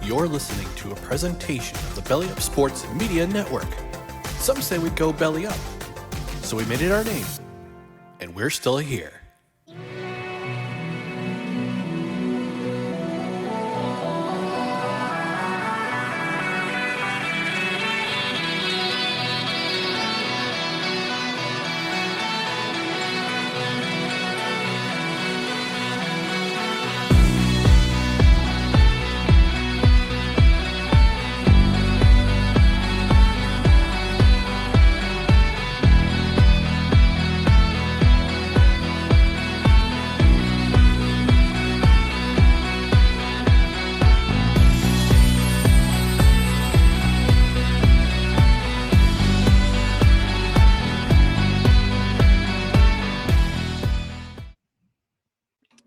You're listening to a presentation of the Belly Up Sports Media Network. Some say we go belly up, so we made it our name, and we're still here.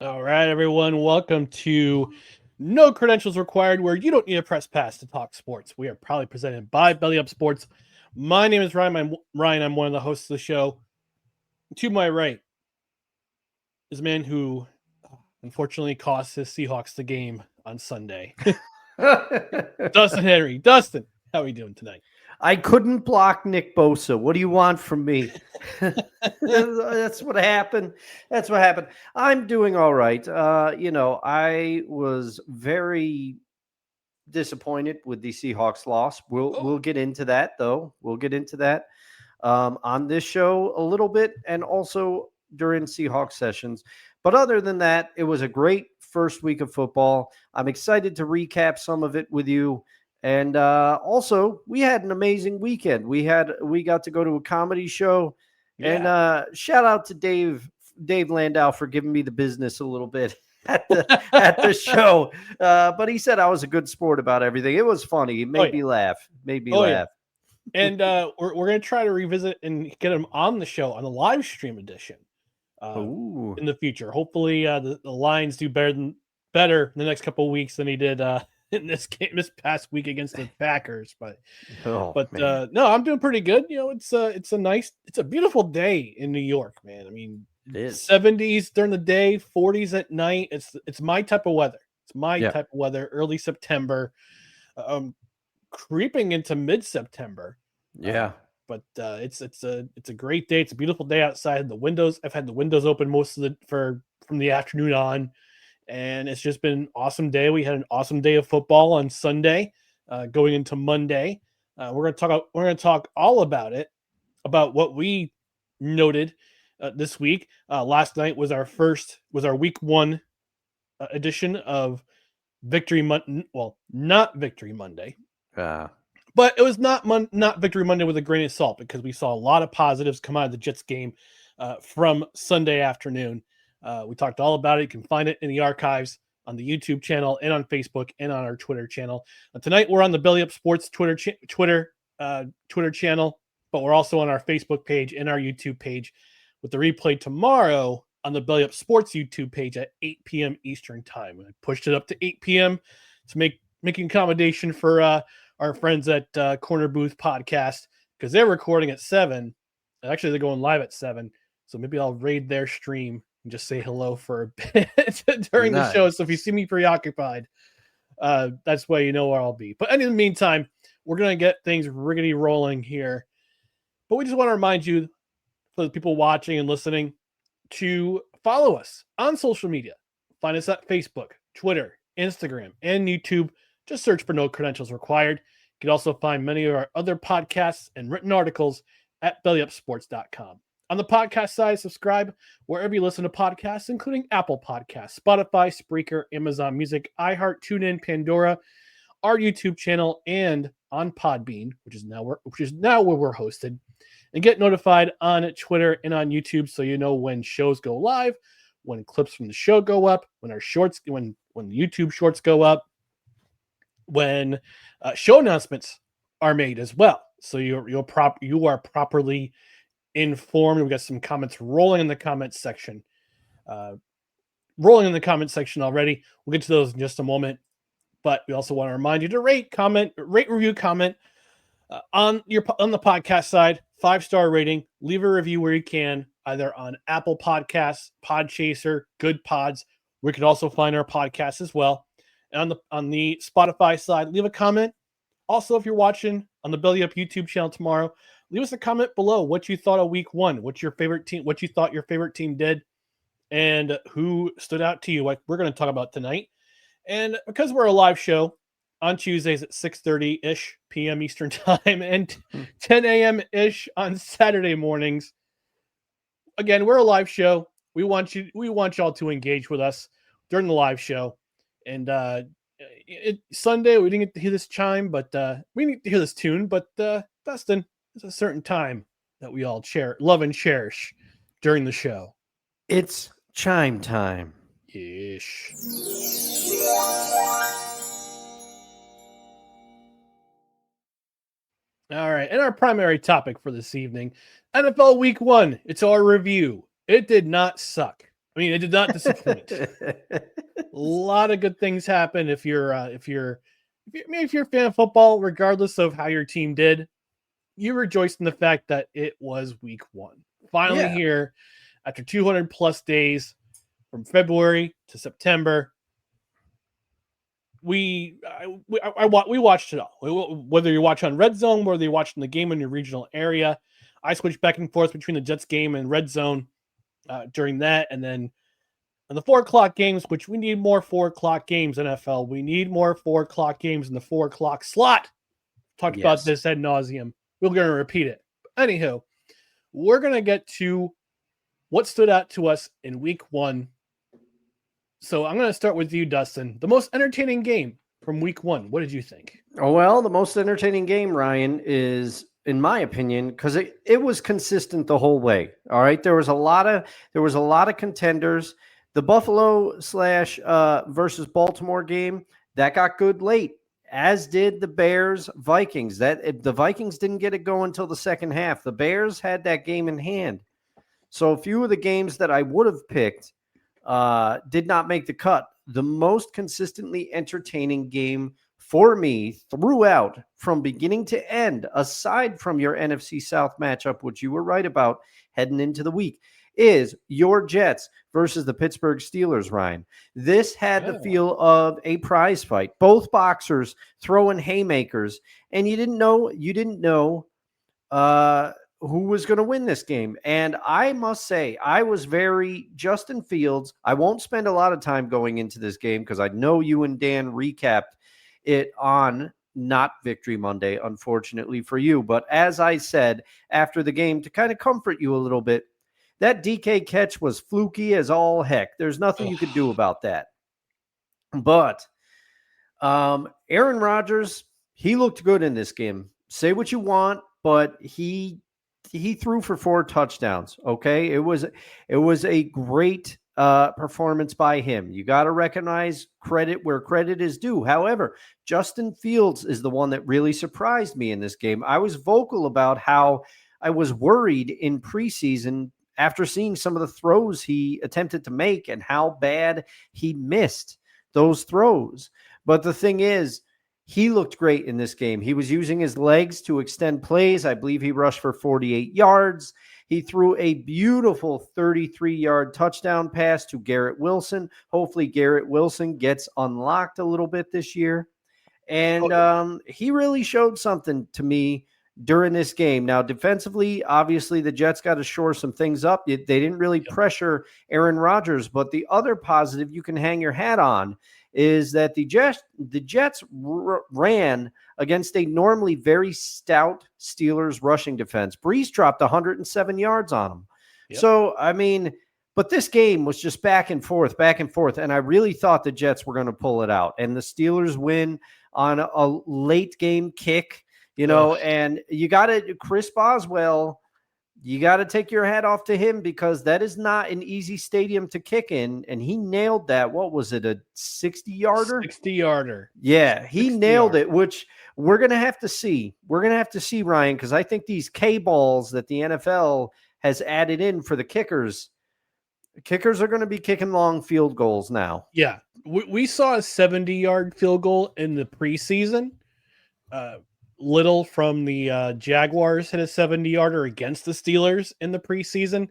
All right, everyone. Welcome to No Credentials Required, where you don't need a press pass to talk sports. We are proudly presented by Belly Up Sports. My name is Ryan. I'm one of the hosts of the show. To my right is a man who unfortunately cost his Seahawks the game on Sunday. Dustin Henry. Dustin, how are you doing tonight? I couldn't block Nick Bosa. What do you want from me? That's what happened. That's what happened. I'm doing all right. I was very disappointed with the Seahawks loss. We'll get into that, though. We'll get into that on this show a little bit and also during Seahawks sessions. But other than that, it was a great first week of football. I'm excited to recap some of it with you. And also, we had an amazing weekend. We got to go to a comedy show, and shout out to Dave Landau for giving me the business a little bit at the show. But he said I was a good sport about everything. It was funny. He made me laugh. Yeah. And we're going to try to revisit and get him on the show on the live stream edition in the future. Hopefully, the Lions do better in the next couple of weeks than he did in this past week against the Packers. But no, I'm doing pretty good. You know, it's a beautiful day in New York, man. I mean, it is 70s during the day, 40s at night. It's my type of weather. It's my type of weather. Early September, creeping into mid-September. But it's a great day. It's a beautiful day outside. I've had the windows open from the afternoon on. And it's just been an awesome day. We had an awesome day of football on Sunday, going into Monday. We're going to talk all about it, about what we noted this week. Last night was our week one edition of Victory Monday. Well, not Victory Monday, but it was not Victory Monday with a grain of salt, because we saw a lot of positives come out of the Jets game from Sunday afternoon. We talked all about it. You can find it in the archives on the YouTube channel and on Facebook and on our Twitter channel. Tonight we're on the Belly Up Sports Twitter channel, but we're also on our Facebook page and our YouTube page, with the replay tomorrow on the Belly Up Sports YouTube page at 8 p.m. Eastern time. I pushed it up to 8 p.m. to making accommodation for our friends at Corner Booth Podcast, because they're recording at 7. Actually, they're going live at 7. So maybe I'll raid their stream and just say hello for a bit during the show. So if you see me preoccupied, that's why you know where I'll be. But in the meantime, we're going to get things riggedy rolling here. But we just want to remind you, for the people watching and listening, to follow us on social media. Find us at Facebook, Twitter, Instagram, and YouTube. Just search for No Credentials Required. You can also find many of our other podcasts and written articles at bellyupsports.com. On the podcast side, subscribe wherever you listen to podcasts, including Apple Podcasts, Spotify, Spreaker, Amazon Music, iHeart, TuneIn, Pandora, our YouTube channel, and on Podbean, which is now where we're hosted. And get notified on Twitter and on YouTube, so you know when shows go live, when clips from the show go up, when the YouTube shorts go up, when show announcements are made as well. So you are properly informed. We've got some comments rolling in the comments section already. We'll get to those in just a moment, but we also want to remind you to rate, review, comment on the podcast side. 5-star rating, leave a review where you can, either on Apple Podcasts, Podchaser, Good Pods, We could also find our podcast as well. And on the Spotify side, leave a comment. Also, if you're watching on the Belly Up YouTube channel tomorrow, leave us a comment below what you thought of week 1. What's your favorite team? What you thought your favorite team did, and who stood out to you? Like we're going to talk about tonight. And because we're a live show on Tuesdays at 6:30-ish p.m. Eastern time and 10 a.m. ish on Saturday mornings. Again, we're a live show. We want y'all to engage with us during the live show. And Sunday we didn't get to hear this chime, but we need to hear this tune. But Dustin, there's a certain time that we all love and cherish during the show. It's chime time. Ish. All right, and our primary topic for this evening, NFL Week 1. It's our review. It did not suck. I mean, it did not disappoint. A lot of good things happen if you're a fan of football, regardless of how your team did. You rejoice in the fact that it was Week 1. Finally here, after 200 plus days from February to September. We watched it all. Whether you watch on Red Zone, whether you're watching the game in your regional area, I switched back and forth between the Jets game and Red Zone during that, and then on the 4 o'clock games, which we need more 4 o'clock games. NFL, we need more 4 o'clock games in the 4 o'clock slot. Talked about this ad nauseum. We're going to repeat it. Anywho, we're going to get to what stood out to us in Week 1. So I'm going to start with you, Dustin. The most entertaining game from Week 1. What did you think? Oh, well, the most entertaining game, Ryan, is, in my opinion, because it was consistent the whole way. All right, there was a lot of contenders. The Buffalo versus Baltimore game that got good late, as did the Bears Vikings. The Vikings didn't get it going until the second half. The Bears had that game in hand. So a few of the games that I would have picked did not make the cut. The most consistently entertaining game for me throughout from beginning to end, aside from your NFC South matchup, which you were right about heading into the week, is your Jets versus the Pittsburgh Steelers, Ryan. This had the feel of a prize fight. Both boxers throwing haymakers, and you didn't know who was going to win this game. And I must say, I was Justin Fields. I won't spend a lot of time going into this game because I know you and Dan recapped it on not Victory Monday, unfortunately for you. But as I said after the game, to kind of comfort you a little bit, that DK catch was fluky as all heck. There's nothing you could do about that. But Aaron Rodgers, he looked good in this game. Say what you want, but he threw for 4 touchdowns. Okay. It was a great performance by him. You got to recognize credit where credit is due. However, Justin Fields is the one that really surprised me in this game. I was vocal about how I was worried in preseason after seeing some of the throws he attempted to make and how bad he missed those throws. But the thing is, he looked great in this game. He was using his legs to extend plays. I believe he rushed for 48 yards. He threw a beautiful 33-yard touchdown pass to Garrett Wilson. Hopefully Garrett Wilson gets unlocked a little bit this year. And he really showed something to me during this game. Now, defensively, obviously the Jets got to shore some things up. They didn't really pressure Aaron Rodgers. But the other positive you can hang your hat on is that the Jets ran against a normally very stout Steelers rushing defense. Breeze dropped 107 yards on them. Yep. So, I mean, but this game was just back and forth. And I really thought the Jets were going to pull it out. And the Steelers win on a late game kick, and you got to, Chris Boswell, you got to take your hat off to him because that is not an easy stadium to kick in. And he nailed that. What was it? A 60-yarder? 60-yarder. Yeah, he nailed it, which we're going to have to see. We're going to have to see, Ryan, because I think these K-balls that the NFL has added in for the kickers are going to be kicking long field goals now. Yeah. We saw a 70-yard field goal in the preseason. Little from the Jaguars hit a 70-yarder against the Steelers in the preseason.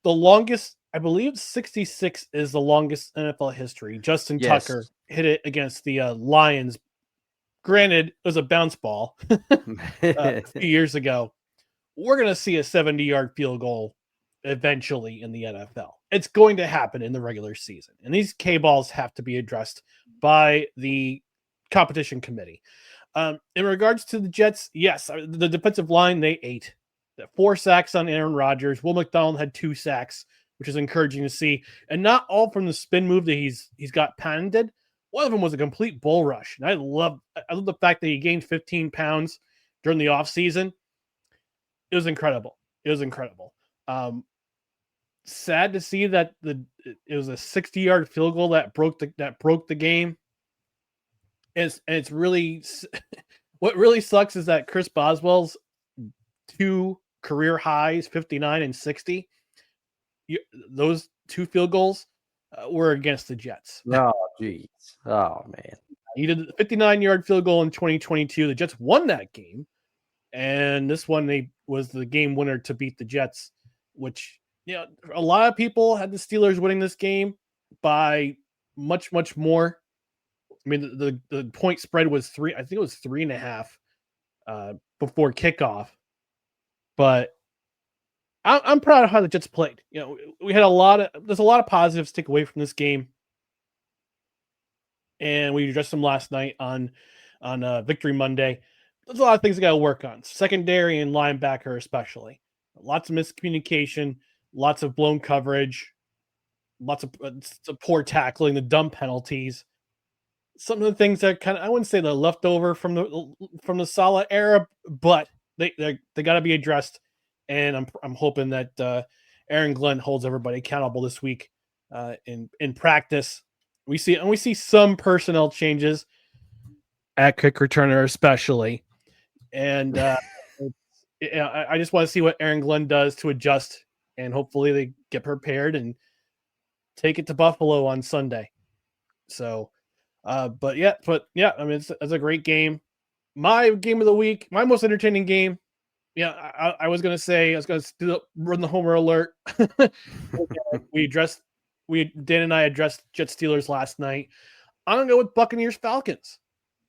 The longest, I believe 66 is the longest NFL history. Justin Tucker hit it against the Lions. Granted, it was a bounce ball a few years ago. We're going to see a 70-yard field goal eventually in the NFL. It's going to happen in the regular season. And these K-balls have to be addressed by the competition committee. In regards to the Jets, yes, the defensive line, they ate. 4 sacks on Aaron Rodgers. Will McDonald had 2 sacks, which is encouraging to see. And not all from the spin move that he's got patented. One of them was a complete bull rush. And I love the fact that he gained 15 pounds during the offseason. It was incredible. It was incredible. Sad to see that it was a 60-yard field goal that broke the game. And it's really what really sucks is that Chris Boswell's 2 career highs, 59 and 60, those 2 field goals were against the Jets. Oh, jeez. Oh, man. He did a 59-yard field goal in 2022. The Jets won that game. And this one was the game winner to beat the Jets, which, a lot of people had the Steelers winning this game by much, much more. I mean, the point spread was 3. I think it was 3.5 before kickoff. But I'm proud of how the Jets played. We had there's a lot of positives to take away from this game, and we addressed them last night on Victory Monday. There's a lot of things I got to work on, secondary and linebacker especially. Lots of miscommunication, lots of blown coverage, lots of poor tackling, the dumb penalties. Some of the things that I wouldn't say they're left over from the Saleh era, but they got to be addressed. And I'm hoping that Aaron Glenn holds everybody accountable this week in practice. We see some personnel changes at kick returner especially, and I just want to see what Aaron Glenn does to adjust, and hopefully they get prepared and take it to Buffalo on Sunday. So, but yeah, I mean it's a great game. My game of the week, my most entertaining game. Yeah, I was gonna run the homer alert. Dan and I addressed Jet Steelers last night. I'm gonna go with Buccaneers Falcons.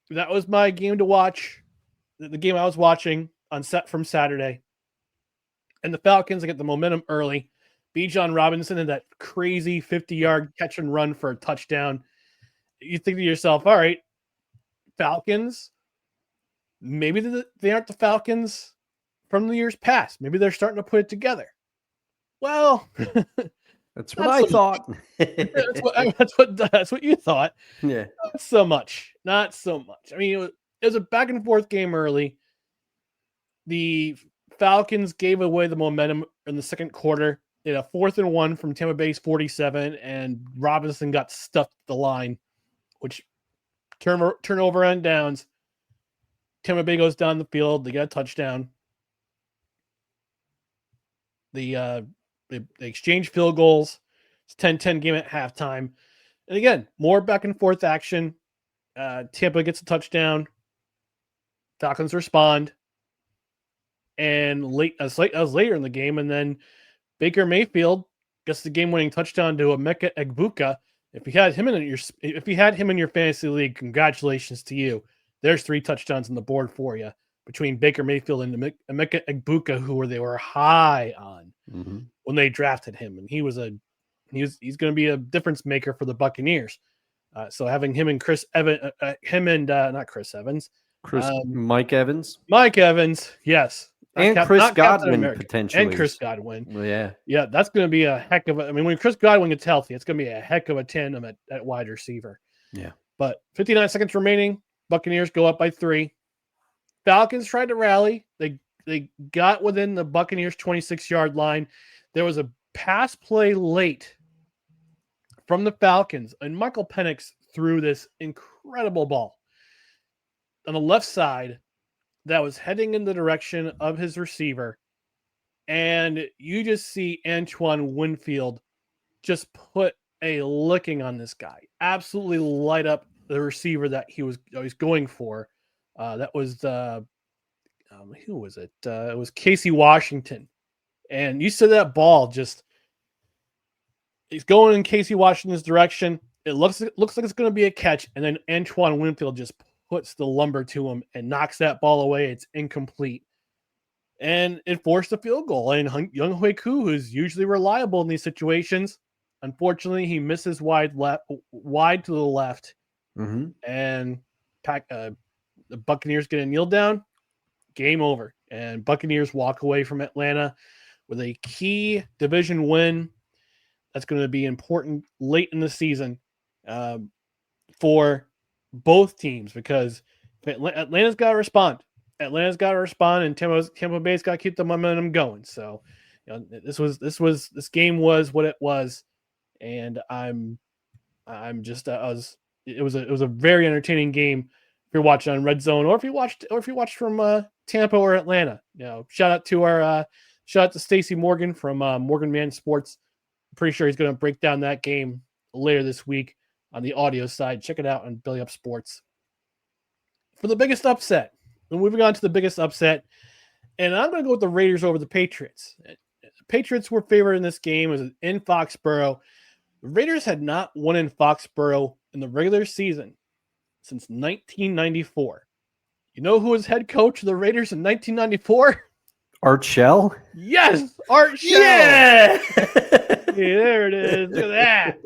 That was my game to watch. The game I was watching from Saturday. And the Falcons, I get the momentum early. Bijan Robinson and that crazy 50-yard catch and run for a touchdown. You think to yourself, all right, Falcons, maybe they aren't the Falcons from the years past. Maybe they're starting to put it together. Well, that's what I thought. That's what you thought. Yeah. Not so much. I mean, it was a back and forth game early. The Falcons gave away the momentum in the second quarter. They had a 4th and 1 from Tampa Bay's 47, and Robinson got stuffed at the line, which turnover and downs. Tampa Bay goes down the field. They get a touchdown. They exchange field goals. It's 10-10 game at halftime. And again, more back and forth action. Tampa gets a touchdown. Falcons respond. And later in the game, and then Baker Mayfield gets the game-winning touchdown to Emeka Egbuka. If you had him in your fantasy league, congratulations to you. There's 3 touchdowns on the board for you between Baker Mayfield and Emeka Egbuka, who they were high on when they drafted him, and he's going to be a difference maker for the Buccaneers. So having him and Mike Evans, yes, and Chris Godwin potentially, and Chris Godwin, yeah, that's going to be a heck of a. I mean, when Chris Godwin gets healthy, it's going to be a heck of a tandem at wide receiver. Yeah, but 59 seconds remaining. Buccaneers go up by 3. Falcons tried to rally. They got within the Buccaneers 26-yard line. There was a pass play late from the Falcons, and Michael Penix threw this incredible ball on the left side that was heading in the direction of his receiver. And you just see Antoine Winfield just put a licking on this guy. Absolutely light up the receiver that he was going for. That was who was it? It was Casey Washington. And you said that ball he's going in Casey Washington's direction. It looks like it's going to be a catch, and then Antoine Winfield just puts the lumber to him and knocks that ball away. It's incomplete. And it forced a field goal. And Young Hui Koo, who's usually reliable in these situations, unfortunately, he misses wide to the left. Mm-hmm. And the Buccaneers get a kneel down. Game over. And Buccaneers walk away from Atlanta with a key division win that's going to be important late in the season for both teams, because Atlanta's got to respond. And Tampa Bay's got to keep the momentum going. So, this game was what it was, and it was a very entertaining game if you're watching on Red Zone, or if you watched from Tampa or Atlanta. Shout out to Stacey Morgan from Morgan Man Sports. I'm pretty sure he's going to break down that game later this week on the audio side. Check it out on Belly Up Sports. For the biggest upset, we're moving on to the biggest upset, and I'm going to go with the Raiders over the Patriots. The Patriots were favored in this game. It was in Foxborough. The Raiders had not won in Foxborough in the regular season since 1994. You know who was head coach of the Raiders in 1994? Art Shell? Yes, Art Shell. Yeah! Hey, there it is. Look at that.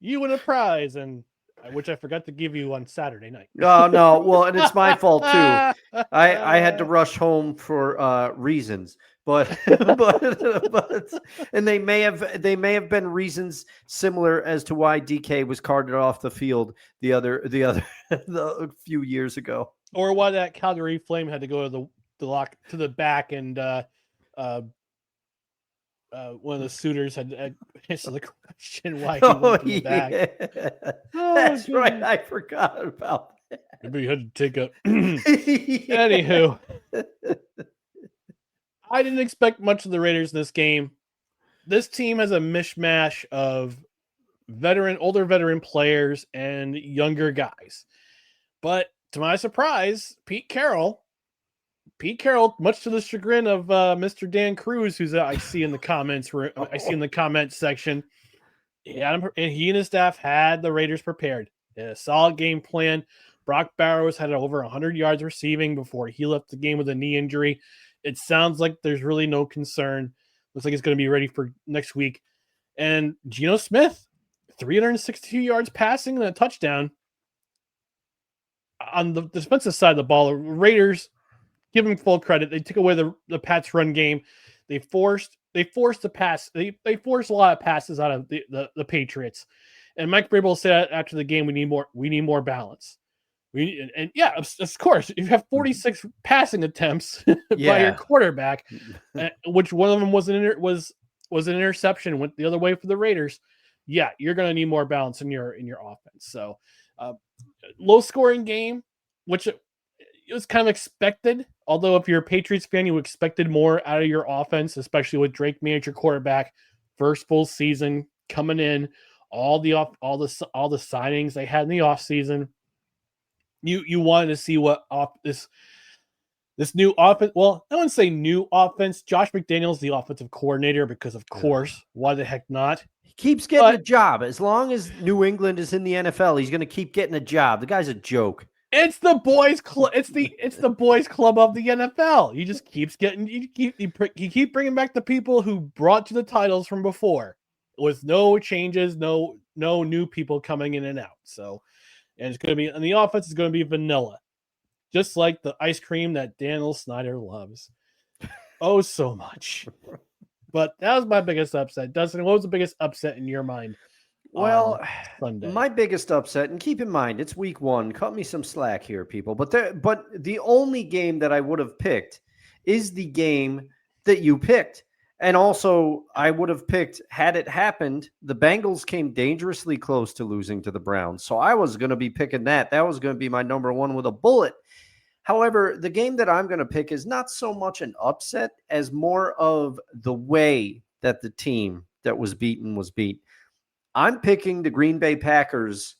You win a prize, and which I forgot to give you on Saturday night. Oh, no. Well, and it's my fault, too. I had to rush home for reasons. But and they may have been reasons similar as to why DK was carted off the field the few years ago, or why that Calgary Flame had to go to the back, and one of the suitors had answered the question why he went to the back. That's right. I forgot about that. Maybe you had to take a anywho. I didn't expect much of the Raiders in this game. This team has a mishmash of older veteran players and younger guys. But to my surprise, Pete Carroll, much to the chagrin of Mr. Dan Cruz, who's I see in the comments section, he and his staff had the Raiders prepared. They had a solid game plan. Brock Barrows had over 100 yards receiving before he left the game with a knee injury. It sounds like there's really no concern. Looks like it's going to be ready for next week. And Geno Smith, 362 yards passing and a touchdown. On the defensive side of the ball, the Raiders, give them full credit. They took away the Pats' run game. They forced the pass. They forced a lot of passes out of the Patriots. And Mike Vrabel said after the game, we need more balance. Of course, you have 46 passing attempts by your quarterback, which one of them was an interception, went the other way for the Raiders. Yeah, you're going to need more balance in your offense. So, low scoring game, which it was kind of expected. Although if you're a Patriots fan, you expected more out of your offense, especially with Drake May as your quarterback, first full season coming in, all the signings they had in the offseason. You wanted to see what this new offense. Well, I wouldn't say new offense. Josh McDaniels, the offensive coordinator, because of course, why the heck not? He keeps getting a job. As long as New England is in the NFL, he's going to keep getting a job. The guy's a joke. It's the boys club. It's the boys club of the NFL. He just keeps getting. You keep bringing back the people who brought you the titles from before, with no changes, no new people coming in and out. So. And it's going to be, and the offense is going to be vanilla, just like the ice cream that Daniel Snyder loves. Oh, so much. But that was my biggest upset. Dustin, what was the biggest upset in your mind? Well, Sunday? My biggest upset, and keep in mind, it's week 1. Cut me some slack here, people. But the only game that I would have picked is the game that you picked. And also, I would have picked, had it happened, the Bengals came dangerously close to losing to the Browns. So I was going to be picking that. That was going to be my number one with a bullet. However, the game that I'm going to pick is not so much an upset as more of the way that the team that was beaten was beat. I'm picking the Green Bay Packers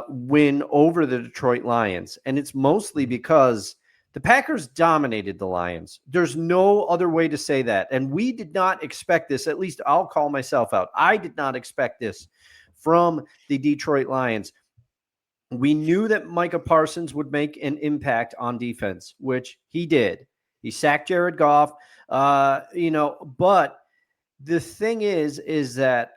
win over the Detroit Lions. And it's mostly because The Packers dominated the Lions. There's no other way to say that. And we did not expect this. At least I'll call myself out. I did not expect this from the Detroit Lions. We knew that Micah Parsons would make an impact on defense, which he did. He sacked Jared Goff, but the thing is that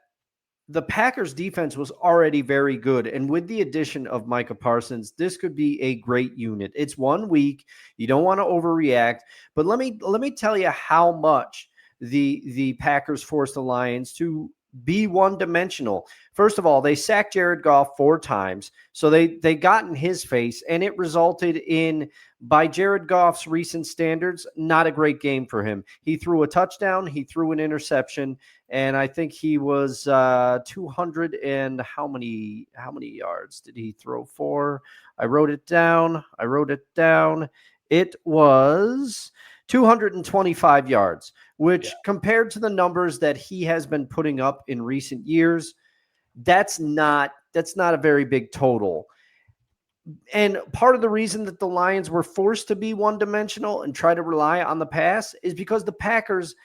the Packers defense was already very good. And with the addition of Micah Parsons, this could be a great unit. It's 1 week. You don't want to overreact, but let me tell you how much the Packers forced the Lions to be one-dimensional. First of all, they sacked Jared Goff 4 times, so they got in his face, and it resulted in, by Jared Goff's recent standards, not a great game for him. He threw a touchdown, he threw an interception, and I think he was 200 and how many yards did he throw for? I wrote it down. It was 225 yards, which compared to the numbers that he has been putting up in recent years, that's not a very big total. And part of the reason that the Lions were forced to be one-dimensional and try to rely on the pass is because the Packers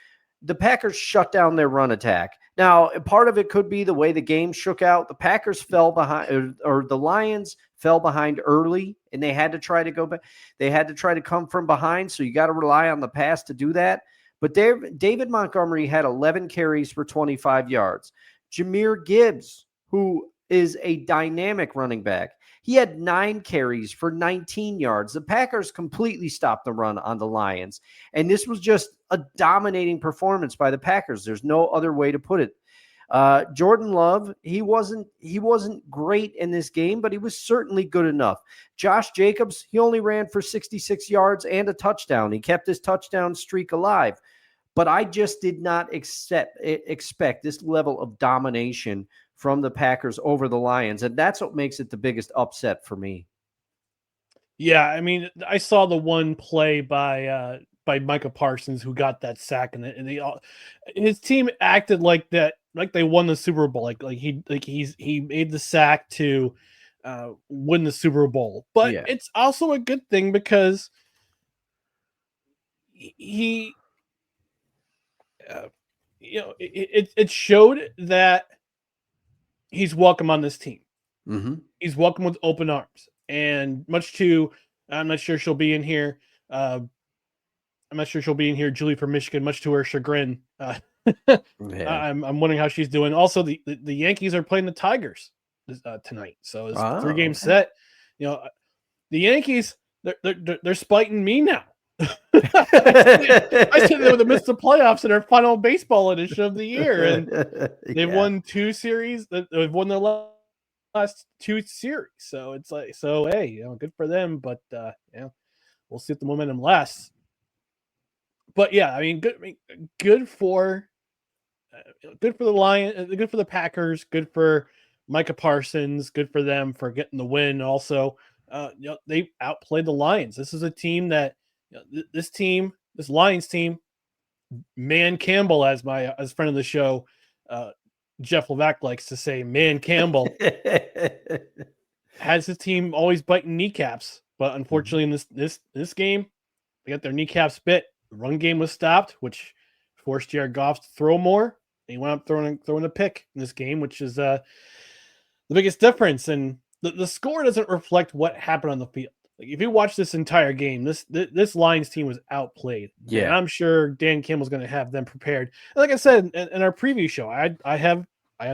shut down their run attack. Now, part of it could be the way the game shook out. The Packers fell behind, or the Lions fell behind early, and they had to try to go back. They had to try to come from behind, so you got to rely on the pass to do that. But David Montgomery had 11 carries for 25 yards. Jahmyr Gibbs, who is a dynamic running back, he had 9 carries for 19 yards. The Packers completely stopped the run on the Lions, and this was just a dominating performance by the Packers. There's no other way to put it. Jordan Love, he wasn't great in this game, but he was certainly good enough. Josh Jacobs, he only ran for 66 yards and a touchdown. He kept his touchdown streak alive. But I just did not expect this level of domination from the Packers over the Lions, and that's what makes it the biggest upset for me. Yeah, I mean, I saw the one play by Micah Parsons who got that sack, and his team acted like that, like they won the Super Bowl, like he made the sack to win the Super Bowl. But it's also a good thing because he it showed that he's welcome on this team. Mm-hmm. He's welcome with open arms, and I'm not sure she'll be in here. I'm not sure she'll be in here, Julie from Michigan, much to her chagrin. I'm wondering how she's doing. Also, the Yankees are playing the Tigers tonight, so it's 3-game set. The Yankees, they're spiting me now. I said they would have missed the playoffs in their final baseball edition of the year, and they've won 2 series. They've won their last 2 series, so it's like, hey, good for them. But we'll see if the momentum lasts. But yeah, I mean, good for the Lions, good for the Packers, good for Micah Parsons, good for them for getting the win. Also, they outplayed the Lions. This is a team that this Lions team, Man Campbell, as friend of the show, Jeff Levac likes to say, Man Campbell has his team always biting kneecaps. But unfortunately, in this game, they got their kneecaps bit. The run game was stopped, which forced Jared Goff to throw more. And he went up throwing a pick in this game, which is the biggest difference. And the score doesn't reflect what happened on the field. Like, if you watch this entire game, this Lions team was outplayed. Yeah, and I'm sure Dan Campbell's going to have them prepared. And like I said in our preview show, I have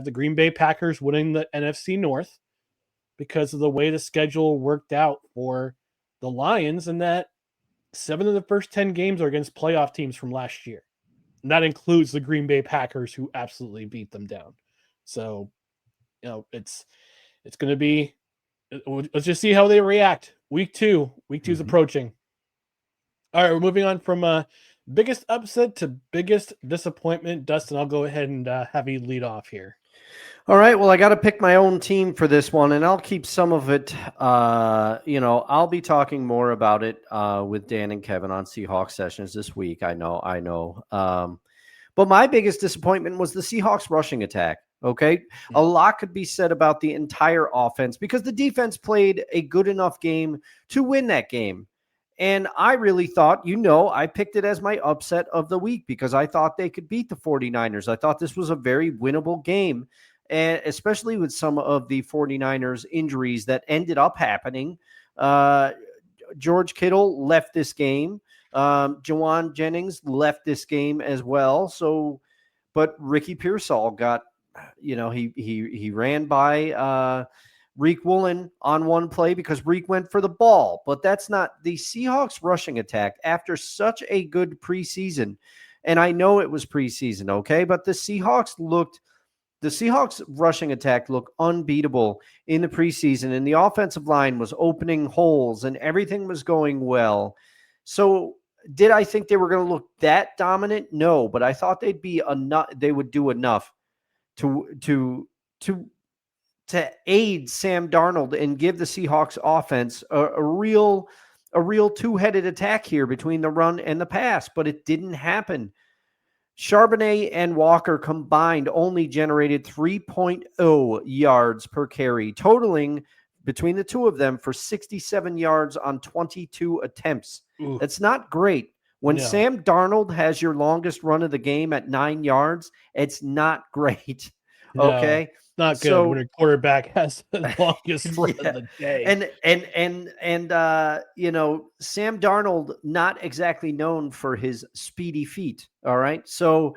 the Green Bay Packers winning the NFC North because of the way the schedule worked out for the Lions, and that 7 of the first 10 games are against playoff teams from last year. And that includes the Green Bay Packers, who absolutely beat them down. So, it's going to be, let's just see how they react. Week 2 is approaching. All right, we're moving on from biggest upset to biggest disappointment. Dustin, I'll go ahead and have you lead off here. All right. Well, I got to pick my own team for this one, and I'll keep some of it. I'll be talking more about it with Dan and Kevin on Seahawks sessions this week. I know. But my biggest disappointment was the Seahawks rushing attack. Okay. A lot could be said about the entire offense because the defense played a good enough game to win that game. And I really thought, I picked it as my upset of the week because I thought they could beat the 49ers. I thought this was a very winnable game, and especially with some of the 49ers injuries that ended up happening. George Kittle left this game. Jawan Jennings left this game as well. So, but Ricky Pearsall got, he ran by Reek Woolen on one play because Reek went for the ball. But that's not the Seahawks rushing attack after such a good preseason. And I know it was preseason, okay? But the Seahawks rushing attack looked unbeatable in the preseason, and the offensive line was opening holes and everything was going well. So did I think they were going to look that dominant? No, but I thought they would do enough to aid Sam Darnold and give the Seahawks offense a real two-headed attack here between the run and the pass, but it didn't happen. Charbonnet and Walker combined only generated 3.0 yards per carry, totaling between the two of them for 67 yards on 22 attempts. Ooh. That's not great. When Sam Darnold has your longest run of the game at 9 yards, it's not great. Okay. Not good when a quarterback has the longest run of the day. And Sam Darnold, not exactly known for his speedy feet. All right. So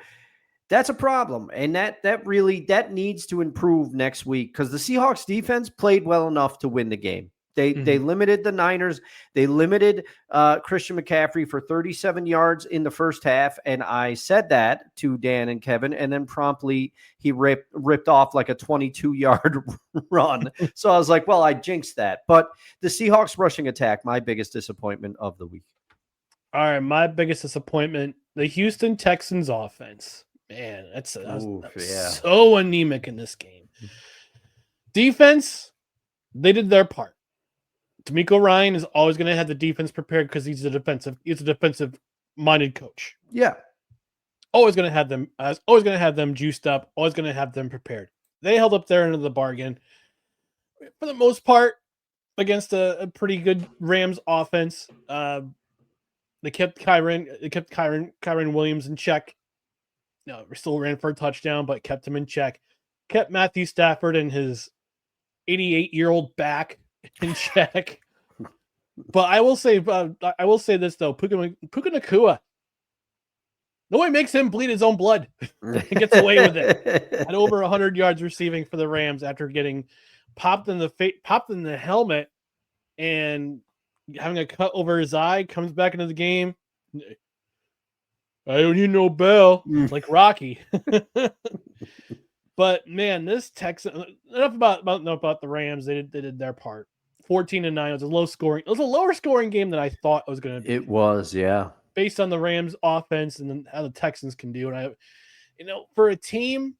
that's a problem. And that needs to improve next week because the Seahawks defense played well enough to win the game. They limited the Niners. They limited Christian McCaffrey for 37 yards in the first half, and I said that to Dan and Kevin, and then promptly he ripped off like a 22-yard run. So I was like, well, I jinxed that. But the Seahawks rushing attack, my biggest disappointment of the week. All right, my biggest disappointment, the Houston Texans offense. Man, that's so anemic in this game. Defense, they did their part. D'Amico Ryan is always going to have the defense prepared because he's a defensive-minded coach. Yeah. Always going to have them juiced up, always going to have them prepared. They held up their end of the bargain for the most part against a pretty good Rams offense. They kept Kyren Williams in check. No, still ran for a touchdown, but kept him in check. Kept Matthew Stafford and his 88-year-old back in check. But I will say this though, Puka Nacua. Nobody makes him bleed his own blood. He gets away with it. At over 100 yards receiving for the Rams after getting popped in the helmet and having a cut over his eye. Comes back into the game. I don't need no bell, like Rocky. But man, this Texan. Enough about the Rams. They did their part. 14-9. It was a low scoring. It was a lower scoring game than I thought it was going to be. It was, yeah. Based on the Rams offense and then how the Texans can do. And for a team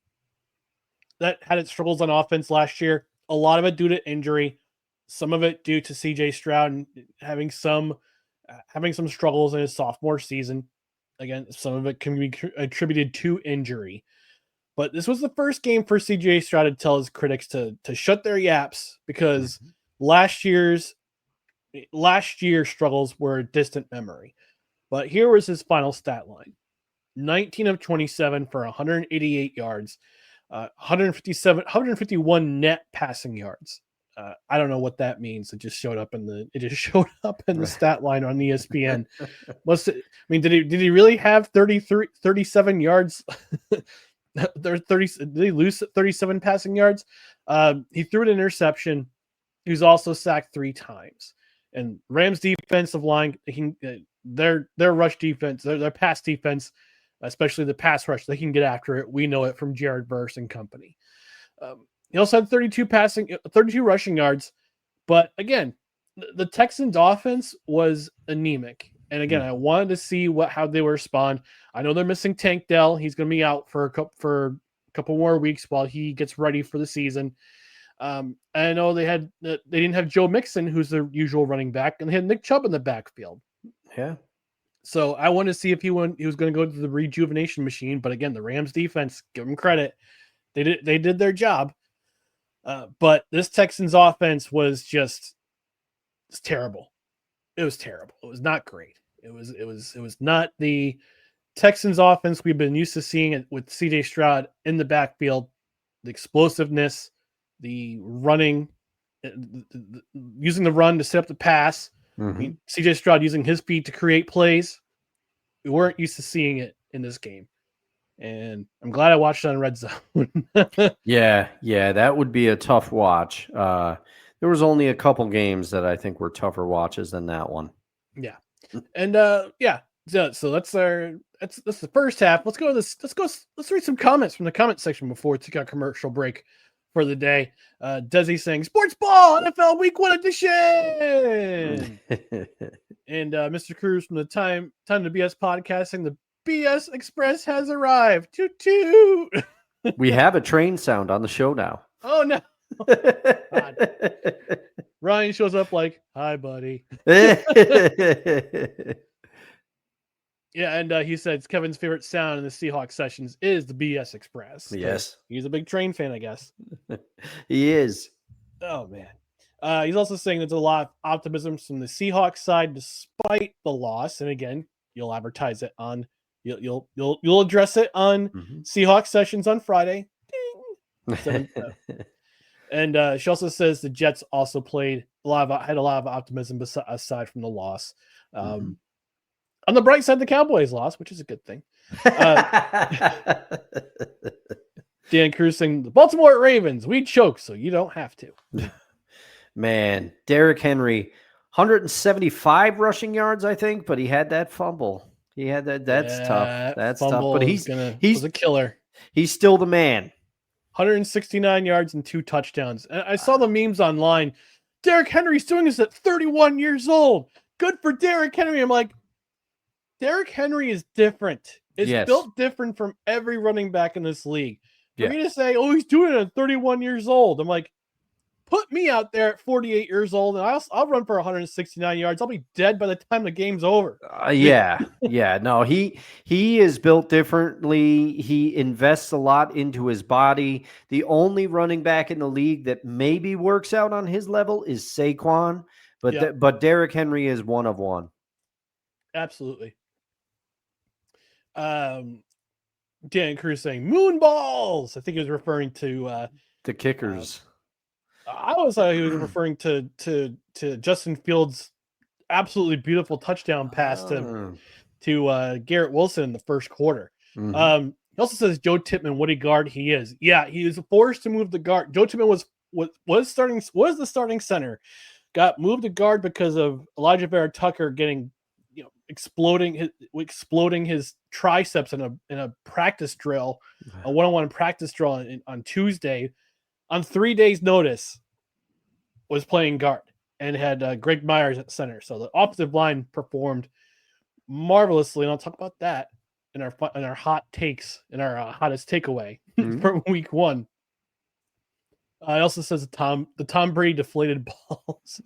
that had its struggles on offense last year, a lot of it due to injury, some of it due to CJ Stroud and having some struggles in his sophomore season. Again, some of it can be attributed to injury. But this was the first game for CJ Stroud to tell his critics to shut their yaps because last year's struggles were a distant memory. But here was his final stat line. 19 of 27 for 188 yards, 151 net passing yards. I don't know what that means. It just showed up in the stat line on ESPN. Did he really have 37 yards? Did he lose 37 passing yards? He threw an interception. He was also sacked 3 times. And Rams defensive line, their rush defense, their pass defense, especially the pass rush, they can get after it. We know it from Jared Verse and company. He also had 32 rushing yards. But again, the Texans offense was anemic. And again, I wanted to see how they would respond. I know they're missing Tank Dell. He's going to be out for a couple more weeks while he gets ready for the season. I know they didn't have Joe Mixon, who's the usual running back, and they had Nick Chubb in the backfield. Yeah. So I wanted to see if he was going to go to the rejuvenation machine. But again, the Rams defense, give them credit. They did their job. But this Texans offense was just terrible. it was terrible. It was not great. It was not the Texans offense we've been used to seeing it with CJ Stroud in the backfield, the explosiveness, the running, using the run to set up the pass. Mm-hmm. I mean, CJ Stroud using his feet to create plays. We weren't used to seeing it in this game. And I'm glad I watched it on Red Zone. Yeah, that would be a tough watch. There was only a couple games that I think were tougher watches than that one. Yeah. And so that's the first half. Let's read some comments from the comment section before we take our commercial break for the day. Desi saying Sports Ball NFL Week 1 edition. And Mr. Cruz from the Time to BS podcast saying the BS Express has arrived. Toot toot. We have a train sound on the show now. Oh no. Ryan shows up like, hi, buddy. Yeah, and he says Kevin's favorite sound in the Seahawks sessions is the BS Express. Yes. He's a big train fan, I guess. He is. Oh, man. He's also saying there's a lot of optimism from the Seahawks side despite the loss. And again, you'll advertise it on, you'll address it on Seahawks sessions on Friday. Ding. And she also says the Jets also had a lot of optimism aside from the loss. On the bright side, the Cowboys lost, which is a good thing. Dan Cruz saying the Baltimore Ravens, we choke, so you don't have to. Man, Derrick Henry, 175 rushing yards, I think, but he had that fumble. He had that. That's tough. That's tough. But he's a killer. He's still the man. 169 yards and 2 touchdowns. And I saw the memes online. Derrick Henry's doing this at 31 years old. Good for Derrick Henry. I'm like, Derrick Henry is different. It's built different from every running back in this league. For me to say, oh, he's doing it at 31 years old. I'm like, put me out there at 48 years old, and I'll run for 169 yards. I'll be dead by the time the game's over. No, he is built differently. He invests a lot into his body. The only running back in the league that maybe works out on his level is Saquon, but Derrick Henry is one of one. Absolutely. Dan Cruz saying moon balls. I think he was referring to the kickers. I always thought he was referring to Justin Fields' absolutely beautiful touchdown pass to Garrett Wilson in the first quarter. He also says Joe Tippmann, what a guard he is. Yeah, he was forced to move the guard. Joe Tippmann was the starting center. Got moved to guard because of Elijah Vera Tucker getting exploding his triceps in a practice drill, a one-on-one practice drill on Tuesday. On 3 days' notice, was playing guard and had Greg Myers at center. So the offensive line performed marvelously, and I'll talk about that in our hot takes, in our hottest takeaway for week 1. It also says the Tom Brady deflated balls.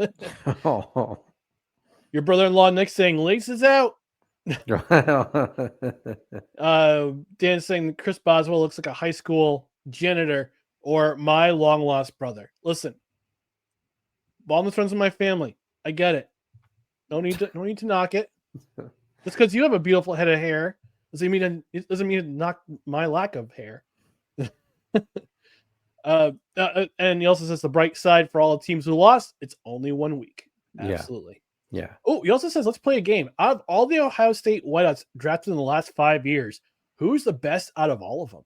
Your brother-in-law Nick saying laces out. Dan saying Chris Boswell looks like a high school janitor. Or my long-lost brother. Listen, Baldwin's friends with my family. I get it. No need to knock it. Just because you have a beautiful head of hair doesn't mean to knock my lack of hair. And he also says the bright side for all the teams who lost, it's only 1 week. Absolutely. Yeah. Oh, he also says let's play a game. Out of all the Ohio State wideouts drafted in the last 5 years, who's the best out of all of them?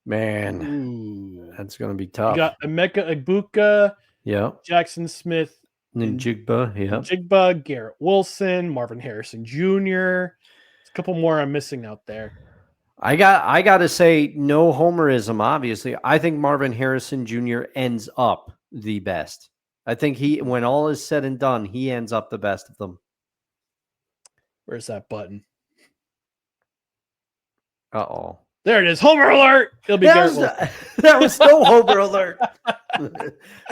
Man, that's going to be tough. You got Emeka Egbuka, Jackson Smith, Njigba, Garrett Wilson, Marvin Harrison Jr. A couple more I'm missing out there. I got to say, no homerism, obviously. I think Marvin Harrison Jr. ends up the best. I think when all is said and done, he ends up the best of them. Where's that button? Uh-oh. There it is. Homer alert. It'll be that was no Homer alert. I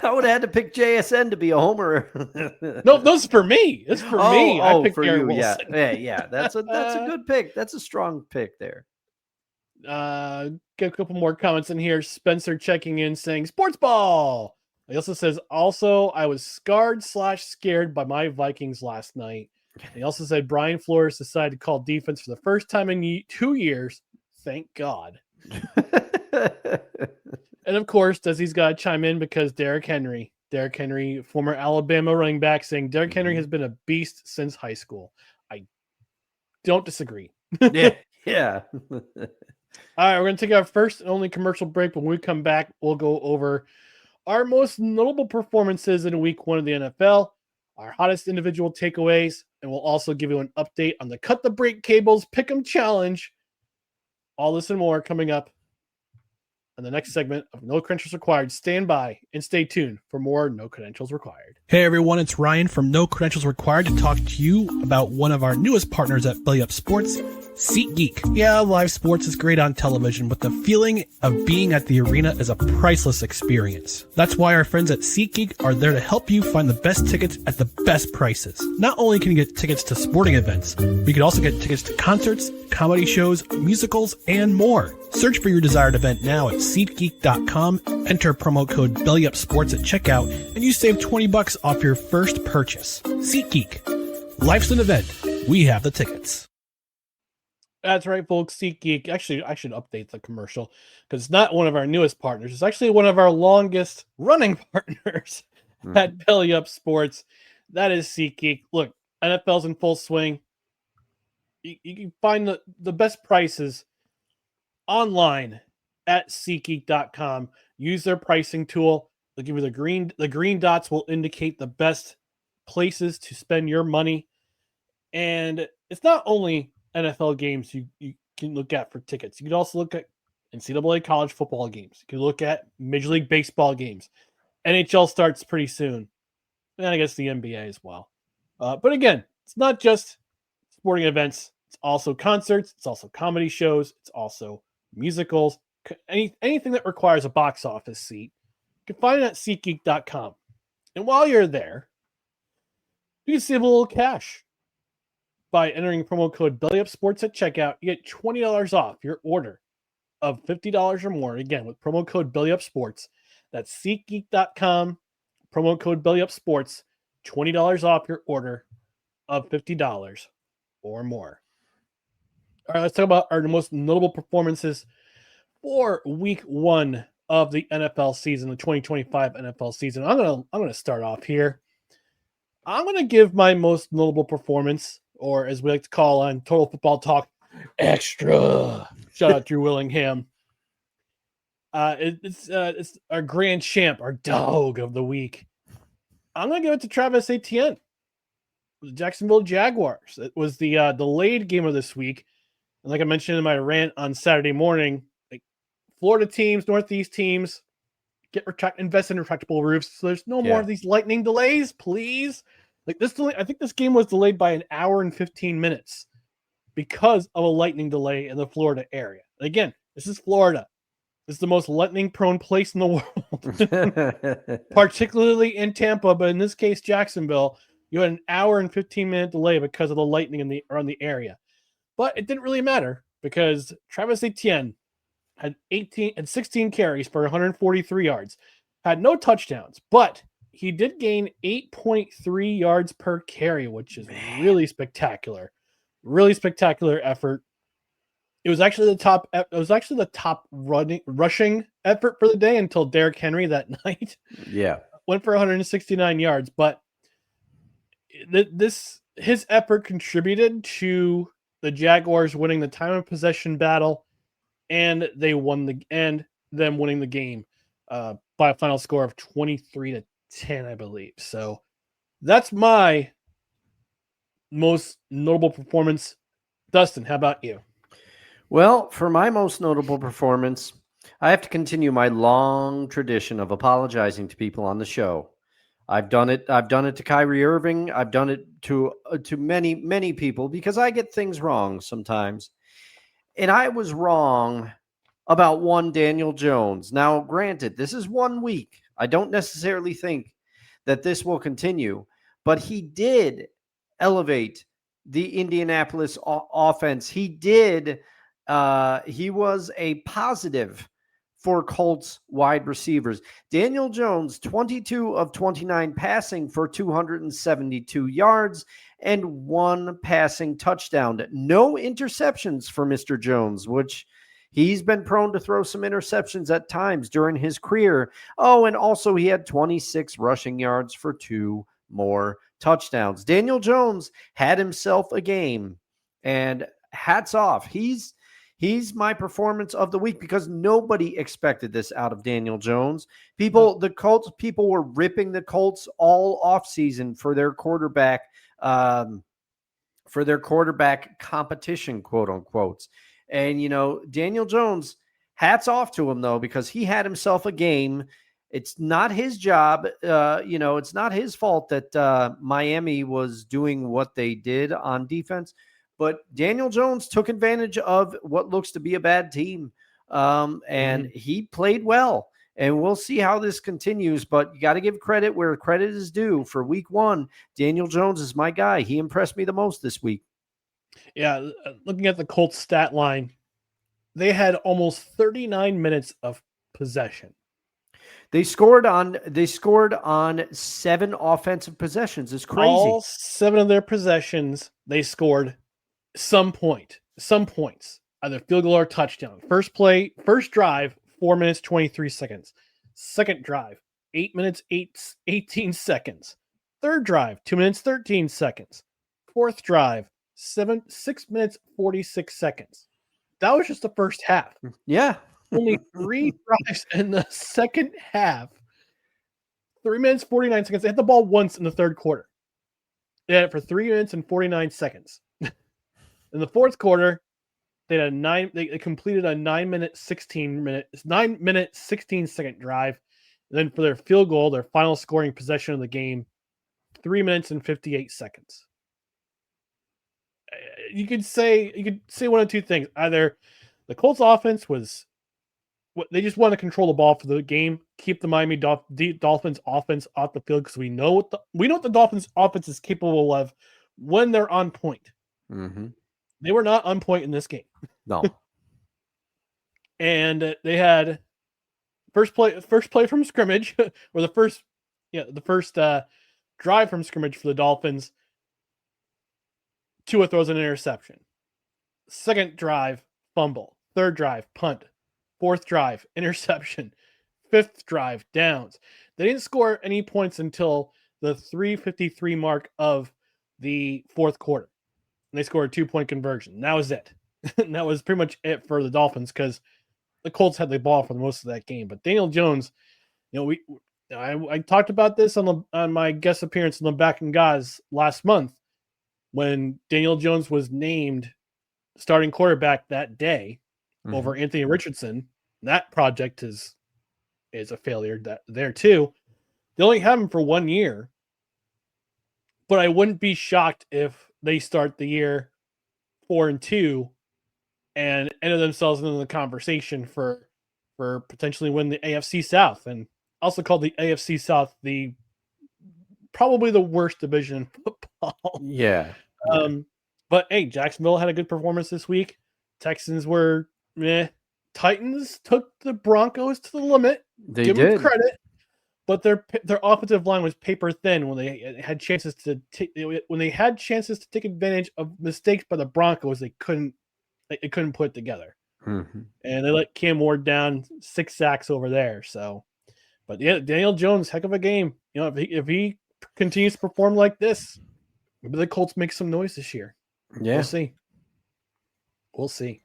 would have had to pick JSN to be a homer. No, those for me. It's for me. I picked for Garrett you. Wilson. Yeah. That's a good pick. That's a strong pick there. Get a couple more comments in here. Spencer checking in saying sports ball. He also says, I was scarred/scared by my Vikings last night. And he also said Brian Flores decided to call defense for the first time in 2 years. Thank God. And of course, Desi's got to chime in because Derrick Henry, former Alabama running back, saying Derrick Henry has been a beast since high school. I don't disagree. Yeah. All right, we're going to take our first and only commercial break. When we come back, we'll go over our most notable performances in week 1 of the NFL, our hottest individual takeaways, and we'll also give you an update on the Cut the Break Cables Pick'em Challenge. All this and more coming up on the next segment of No Credentials Required. Stand by and stay tuned for more No Credentials Required. Hey everyone, it's Ryan from No Credentials Required to talk to you about one of our newest partners at Belly Up Sports, SeatGeek. Yeah, live sports is great on television, but the feeling of being at the arena is a priceless experience. That's why our friends at SeatGeek are there to help you find the best tickets at the best prices. Not only can you get tickets to sporting events, but you can also get tickets to concerts, comedy shows, musicals, and more. Search for your desired event now at SeatGeek.com, enter promo code BellyUpSports at checkout, and you save $20 off your first purchase. SeatGeek. Life's an event. We have the tickets. That's right, folks. SeatGeek. Actually, I should update the commercial because it's not one of our newest partners. It's actually one of our longest running partners at Belly Up Sports. That is SeatGeek. Look, NFL's in full swing. You can find the best prices online at SeatGeek.com. Use their pricing tool. They'll give you the green dots will indicate the best places to spend your money. And it's not only NFL games you can look at for tickets. You can also look at NCAA college football games. You can look at Major League Baseball games. NHL starts pretty soon. And I guess the NBA as well. But again, it's not just sporting events. It's also concerts. It's also comedy shows. It's also musicals. Anything that requires a box office seat. You can find it at SeatGeek.com. And while you're there, you can save a little cash. By entering promo code BellyUpSports at checkout, you get $20 off your order of $50 or more. Again, with promo code BellyUpSports. That's SeatGeek.com, promo code BellyUpSports, $20 off your order of $50 or more. All right, let's talk about our most notable performances for week 1 of the NFL season, the 2025 NFL season. I'm gonna start off here. I'm gonna give my most notable performance, or as we like to call on Total Football Talk, extra. Shout out Drew Willingham. It's our grand champ, our dog of the week. I'm gonna give it to Travis Etienne, the Jacksonville Jaguars. It was the delayed game of this week, and like I mentioned in my rant on Saturday morning, like Florida teams, Northeast teams, invest in retractable roofs. So there's no more of these lightning delays, please. Like this delay, I think this game was delayed by an hour and 15 minutes because of a lightning delay in the Florida area. Again, this is Florida. This is the most lightning-prone place in the world, particularly in Tampa, but in this case, Jacksonville. You had an hour and 15-minute delay because of the lightning around the area. But it didn't really matter because Travis Etienne had 16 carries for 143 yards, had no touchdowns, but he did gain 8.3 yards per carry, which is really spectacular. Really spectacular effort. It was actually the top rushing effort for the day until Derrick Henry that night. Yeah. Went for 169 yards, but his effort contributed to the Jaguars winning the time of possession battle, and them winning the game by a final score of 23-10, I believe. So that's my most notable performance. Dustin, how about you? Well, for my most notable performance, I have to continue my long tradition of apologizing to people on the show. I've done it to Kyrie Irving. I've done it to many, many people because I get things wrong sometimes. And I was wrong about one Daniel Jones. Now, granted, this is 1 week. I don't necessarily think that this will continue, but he did elevate the Indianapolis offense. He did. He was a positive for Colts wide receivers. Daniel Jones, 22 of 29 passing for 272 yards and 1 passing touchdown. No interceptions for Mr. Jones, which he's been prone to throw some interceptions at times during his career. Oh, and also he had 26 rushing yards for 2 more touchdowns. Daniel Jones had himself a game, and hats off. He's my performance of the week because nobody expected this out of Daniel Jones. The Colts people were ripping the Colts all offseason for their quarterback competition, quote unquote. And, Daniel Jones, hats off to him, though, because he had himself a game. It's not his job. It's not his fault that Miami was doing what they did on defense. But Daniel Jones took advantage of what looks to be a bad team. And he played well. And we'll see how this continues. But you got to give credit where credit is due. For week 1, Daniel Jones is my guy. He impressed me the most this week. Yeah, looking at the Colts stat line, they had almost 39 minutes of possession. They scored on 7 offensive possessions. It's crazy. All 7 of their possessions, they scored some points, either field goal or touchdown. First drive, 4 minutes, 23 seconds. Second drive, 8 minutes, 18 seconds. Third drive, 2 minutes, 13 seconds. Fourth drive, 6 minutes, 46 seconds. That was just the first half. Yeah. Only 3 drives in the second half. 3 minutes, 49 seconds. They had the ball once in the third quarter. They had it for 3 minutes and 49 seconds. In the fourth quarter, they completed a 9 minute 16 second drive. And then for their field goal, their final scoring possession of the game, 3 minutes and 58 seconds. You could say one of two things. Either the Colts offense they just want to control the ball for the game, keep the Miami Dolphins offense off the field, because we know what the Dolphins offense is capable of when they're on point. Mm-hmm. They were not on point in this game. No. And they had first play from scrimmage, or the first drive from scrimmage for the Dolphins. Tua throws an interception. Second drive, fumble. Third drive, punt. Fourth drive, interception. Fifth drive, downs. They didn't score any points until the 3:53 mark of the fourth quarter. And they scored a 2-point conversion. That was it. And that was pretty much it for the Dolphins, because the Colts had the ball for most of that game. But Daniel Jones, I talked about this on my guest appearance on the Back and Gaz last month, when Daniel Jones was named starting quarterback that day over Anthony Richardson. That project is a failure there too. They only have him for 1 year, but I wouldn't be shocked if they start the year 4-2 and enter themselves into the conversation for potentially win the AFC South, and also called the AFC South probably the worst division in football. Yeah. But hey, Jacksonville had a good performance this week. Texans were meh. Titans took the Broncos to the limit. Give them credit, but their offensive line was paper thin when they had chances to take advantage of mistakes by the Broncos. They couldn't put it together, and they let Cam Ward down 6 sacks over there. So, but yeah, Daniel Jones, heck of a game. If he continues to perform like this, maybe the Colts make some noise this year. Yeah, we'll see.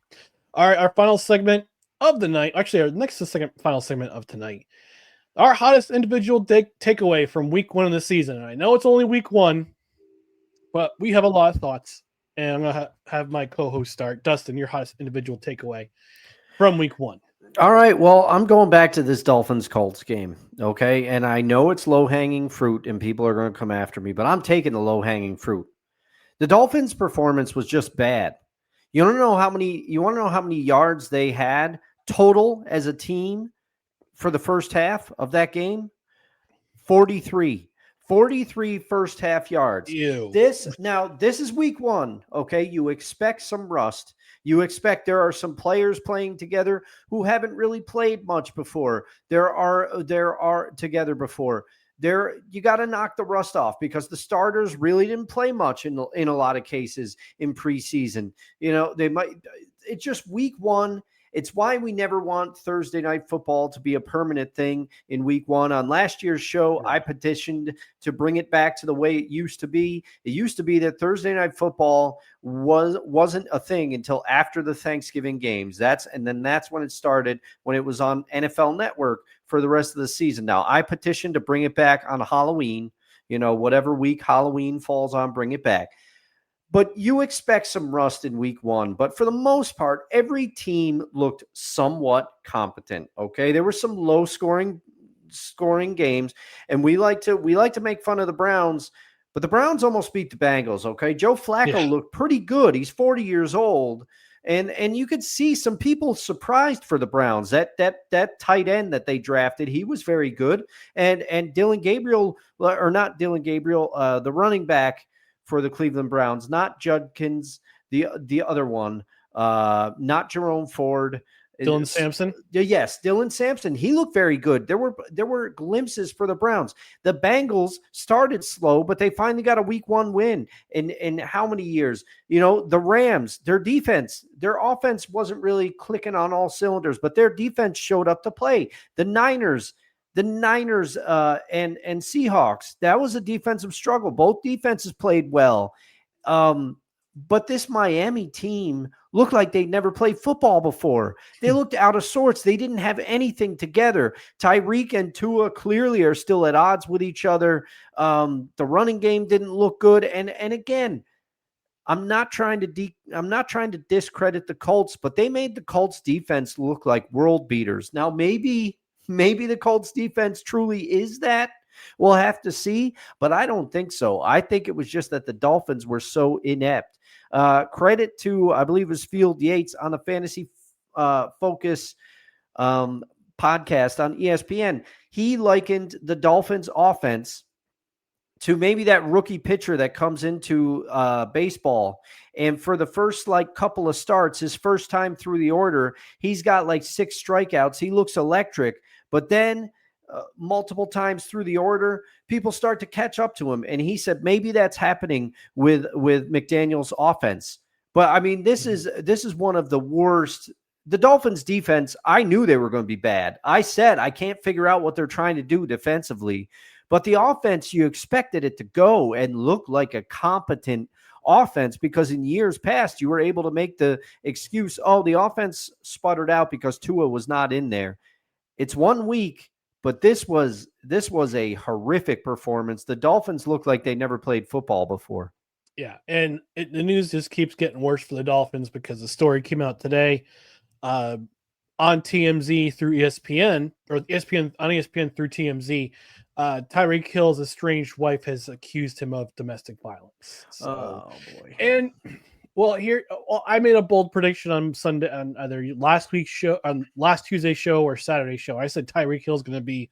All right, our final segment of the night. Actually, our next to second final segment of tonight. Our hottest individual takeaway from week 1 of the season. And I know it's only week 1, but we have a lot of thoughts. And I'm going to have my co-host start. Dustin, your hottest individual takeaway from week 1. All right. Well, I'm going back to this Dolphins-Colts game. Okay. And I know it's low-hanging fruit and people are going to come after me, but I'm taking the low-hanging fruit. The Dolphins' performance was just bad. You want to know how many yards they had total as a team for the first half of that game? 43. 43 first half yards. Ew. This is week 1. Okay. You expect some rust. You expect there are some players playing together who haven't really played much before. There are together before. You got to knock the rust off because the starters really didn't play much in a lot of cases in preseason. It's just week 1. It's why we never want Thursday night football to be a permanent thing in week 1. On last year's show, I petitioned to bring it back to the way it used to be. It used to be that Thursday night football wasn't a thing until after the Thanksgiving games. That's when it started, when it was on NFL Network for the rest of the season. Now, I petitioned to bring it back on Halloween. Whatever week Halloween falls on, bring it back. But you expect some rust in week 1. But for the most part, every team looked somewhat competent. Okay, there were some low scoring games, and we like to make fun of the Browns, but the Browns almost beat the Bengals. Okay, Joe Flacco looked pretty good. He's 40 years old, and you could see some people surprised for the Browns. That tight end that they drafted, he was very good, and Dylan Gabriel, or not Dylan Gabriel, the running back for the Cleveland Browns, not Judkins, the other one, not Jerome Ford. Dylan Sampson? Yes, Dylan Sampson. He looked very good. There were glimpses for the Browns. The Bengals started slow, but they finally got a week 1 win in how many years? The Rams, their offense wasn't really clicking on all cylinders, but their defense showed up to play. The Niners and Seahawks, that was a defensive struggle. Both defenses played well. But this Miami team looked like they never played football before. They looked out of sorts. They didn't have anything together. Tyreek and Tua clearly are still at odds with each other. The running game didn't look good. And again, I'm not trying to discredit the Colts, but they made the Colts defense look like world beaters. Now, maybe the Colts defense truly is that. We'll have to see, but I don't think so. I think it was just that the Dolphins were so inept. Credit to, I believe it was Field Yates on the Fantasy Focus podcast on ESPN. He likened the Dolphins offense to maybe that rookie pitcher that comes into baseball. And for the first couple of starts, his first time through the order, he's got 6 strikeouts. He looks electric, but then multiple times through the order, people start to catch up to him. And he said, maybe that's happening with McDaniel's offense. But I mean, this is one of the worst. The Dolphins defense, I knew they were going to be bad. I said, I can't figure out what they're trying to do defensively, but the offense, you expected it to go and look like a competent offense, because in years past, you were able to make the excuse, the offense sputtered out because Tua was not in there. It's 1 week, but this was a horrific performance. The Dolphins looked like they never played football before. Yeah, and the news just keeps getting worse for the Dolphins because the story came out today on TMZ through ESPN, or ESPN on ESPN through TMZ. Tyreek Hill's estranged wife has accused him of domestic violence. So, oh boy! And I made a bold prediction on Sunday, on either last Tuesday's show or Saturday's show. I said Tyreek Hill's going to be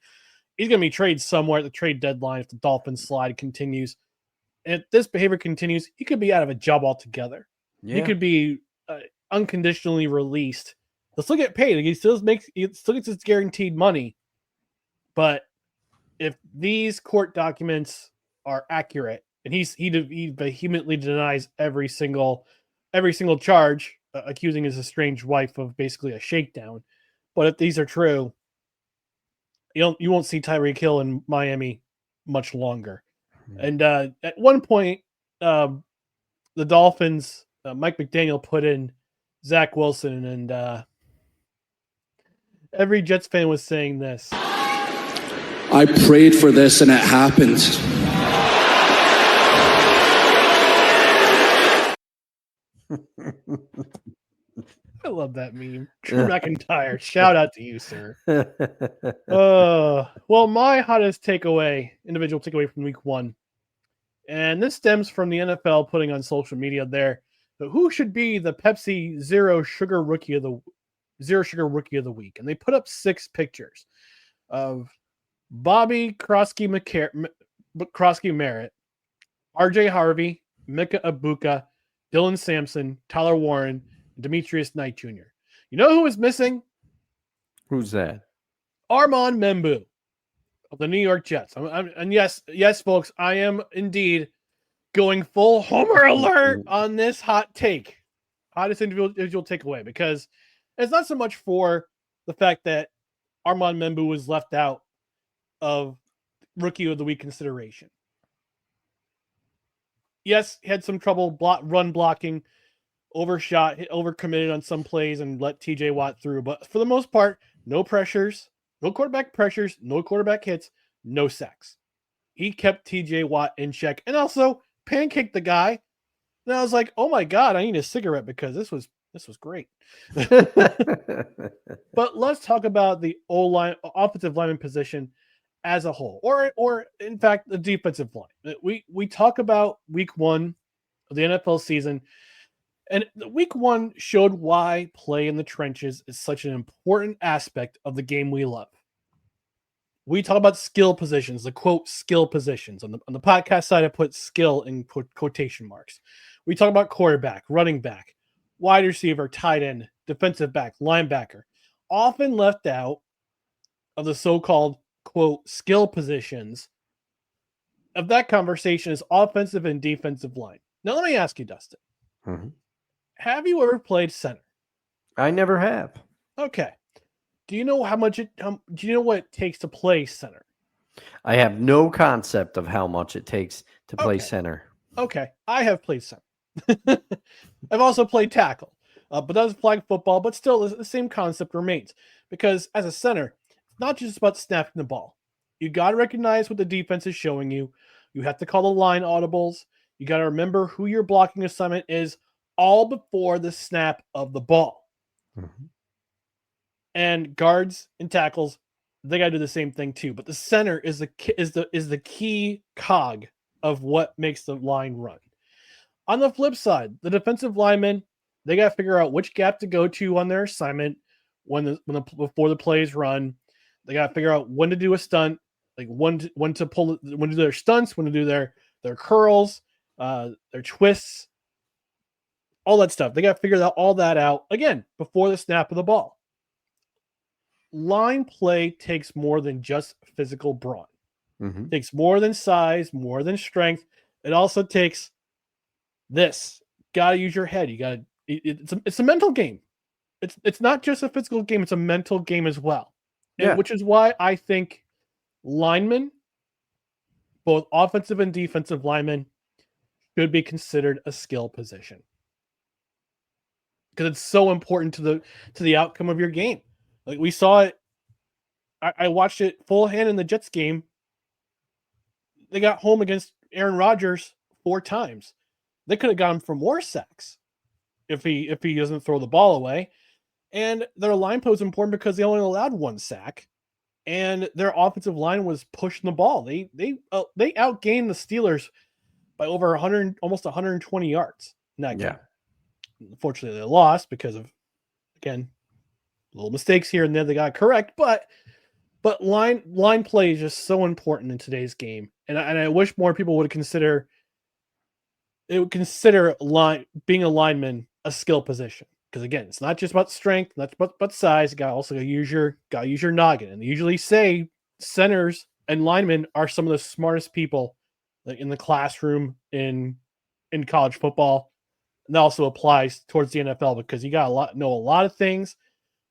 traded somewhere at the trade deadline if the Dolphins slide continues. And if this behavior continues, he could be out of a job altogether. Yeah. He could be unconditionally released. He'll still get paid. He still gets his guaranteed money. But if these court documents are accurate, and he vehemently denies every single charge, accusing his estranged wife of basically a shakedown. But if these are true, you won't see Tyreek Hill in Miami much longer. And at one point, the Dolphins, Mike McDaniel put in Zach Wilson, and every Jets fan was saying this. I prayed for this, and it happened. I love that meme. Drew McIntyre, shout out to you, sir. Well, my hottest individual takeaway from week 1, and this stems from the NFL putting on social media there, but who should be the Pepsi Zero Sugar Rookie of the Week? And they put up 6 pictures of Bobby Krosky Krosky Merritt, RJ Harvey, Mika Ibuka, Dylan Sampson, Tyler Warren, and Demetrius Knight Jr. You know who was missing? Who's that? Armand Membu of the New York Jets. And yes, folks, I am indeed going full Homer alert on this hot take. Hottest individual takeaway, because it's not so much for the fact that Armand Membu was left out of Rookie of the Week consideration. Yes, he had some trouble run blocking, overshot, overcommitted on some plays, and let TJ Watt through. But for the most part, no pressures, no quarterback pressures, no quarterback hits, no sacks. He kept TJ Watt in check and also pancaked the guy. And I was like, oh my God, I need a cigarette because this was great. But let's talk about the O-line, offensive lineman position as a whole, or in fact, the defensive line. We talk about week 1 of the NFL season, and week 1 showed why play in the trenches is such an important aspect of the game we love. We talk about skill positions, the quote skill positions. On the podcast side, I put skill in quotation marks. We talk about quarterback, running back, wide receiver, tight end, defensive back, linebacker, often left out of the so-called quote skill positions of that conversation is offensive and defensive line. Now, let me ask you, Dustin, have you ever played center? I never have. Okay. Do you know do you know what it takes to play center? I have no concept of how much it takes to play center. Okay. I have played center. I've also played tackle, but that was flag football, but still the same concept remains, because as a center, it's not just about snapping the ball. You got to recognize what the defense is showing you. You have to call the line audibles. You got to remember who your blocking assignment is all before the snap of the ball. And guards and tackles, they got to do the same thing too. But the center is the key cog of what makes the line run. On the flip side, the defensive linemen, they got to figure out which gap to go to on their assignment before the plays run. They got to figure out when to do a stunt, like when to do their stunts, when to do their curls, their twists, all that stuff. They got to figure all that out again before the snap of the ball. Line play takes more than just physical brawn. It takes more than size, more than strength. It also takes this. Got to use your head. You got to. It's a mental game. It's not just a physical game. It's a mental game as well. And which is why I think linemen, both offensive and defensive linemen, should be considered a skill position, because it's so important to the outcome of your game. Like we saw it. I watched it full hand in the Jets game. They got home against Aaron Rodgers 4 times. They could have got him for more sacks if he doesn't throw the ball away. And their line play was important because they only allowed 1 sack, and their offensive line was pushing the ball. They outgained the Steelers by over 100, almost 120 yards in that game. Unfortunately, they lost because of, again, little mistakes here and there they got correct, but line play is just so important in today's game, and I wish more people would consider being a lineman a skill position, because again, it's not just about strength, not about size. You got also use your noggin, and they usually say centers and linemen are some of the smartest people in the classroom in college football, and that also applies towards the NFL, because you got know a lot of things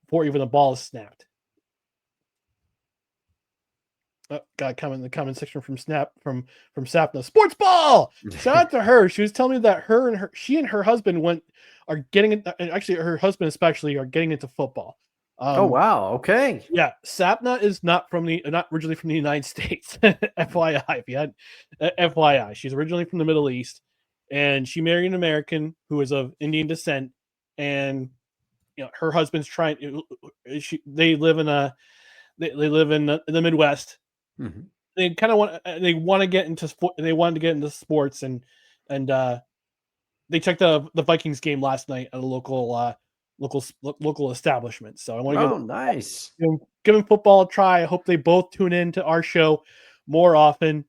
before even the ball is snapped. Got a comment in the comment section from Sapna. Sports ball! Shout out to her. She was telling me that she and her husband are getting it. Actually, her husband especially are getting into football. Oh wow! Okay. Yeah, Sapna is not originally from the United States. FYI, if you had FYI, she's originally from the Middle East, and she married an American who is of Indian descent, and her husband's trying. They live in the Midwest. They kind of want to get into sport. They wanted to get into sports, and they checked the Vikings game last night at a local establishment. So I want to give them football a try. I hope they both tune in to our show more often.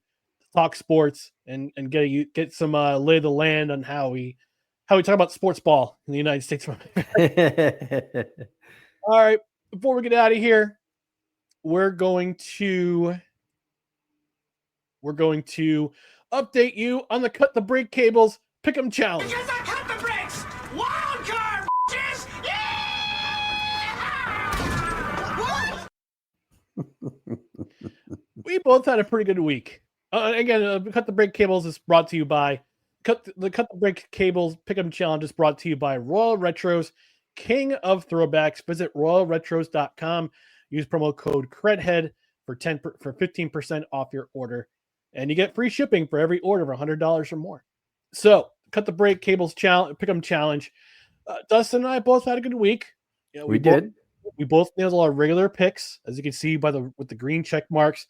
talk sports and get some lay of the land on how we talk about sports ball in the United States of America. All right, before we get out of here, we're going to update you on the Cut the Brake Cables Pick'em Challenge. Because I cut the brakes! Wild card, bitches! Yeah! What? We both had a pretty good week. Again, Cut the Brake Cables is brought to you by Cut the Brake Cables Pick'em Challenge is brought to you by Royal Retros, King of Throwbacks. Visit royalretros.com. Use promo code CREDHEAD for 15% off your order, and you get free shipping for every order of $100 or more. So, Cut the Brake Cables Challenge, Pick'em Challenge. Dustin and I both had a good week. You know, we did. We both nailed our regular picks, as you can see with the green check marks.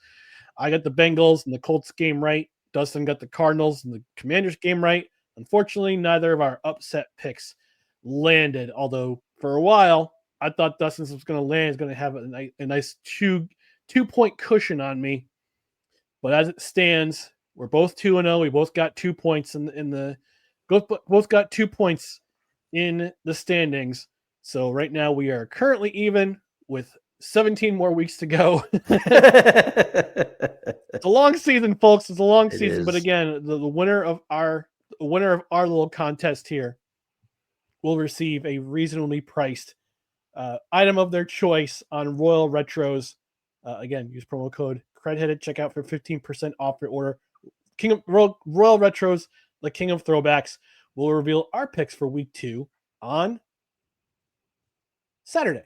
I got the Bengals and the Colts game right. Dustin got the Cardinals and the Commanders game right. Unfortunately, neither of our upset picks landed. Although for a while, I thought Dustin's was going to land. Is going to have a nice 2-point cushion on me. But as it stands, we're both 2-0. We both got 2 points both got 2 points in the standings. So right now we are currently even with 17 more weeks to go. It's a long season, folks. It's a long season. But again, the winner of our little contest here will receive a reasonably priced item of their choice on Royal Retros. Again, use promo code CREDHEAD at checkout for 15% off your order. Royal Retros, the King of Throwbacks, will reveal our picks for week 2 on Saturday.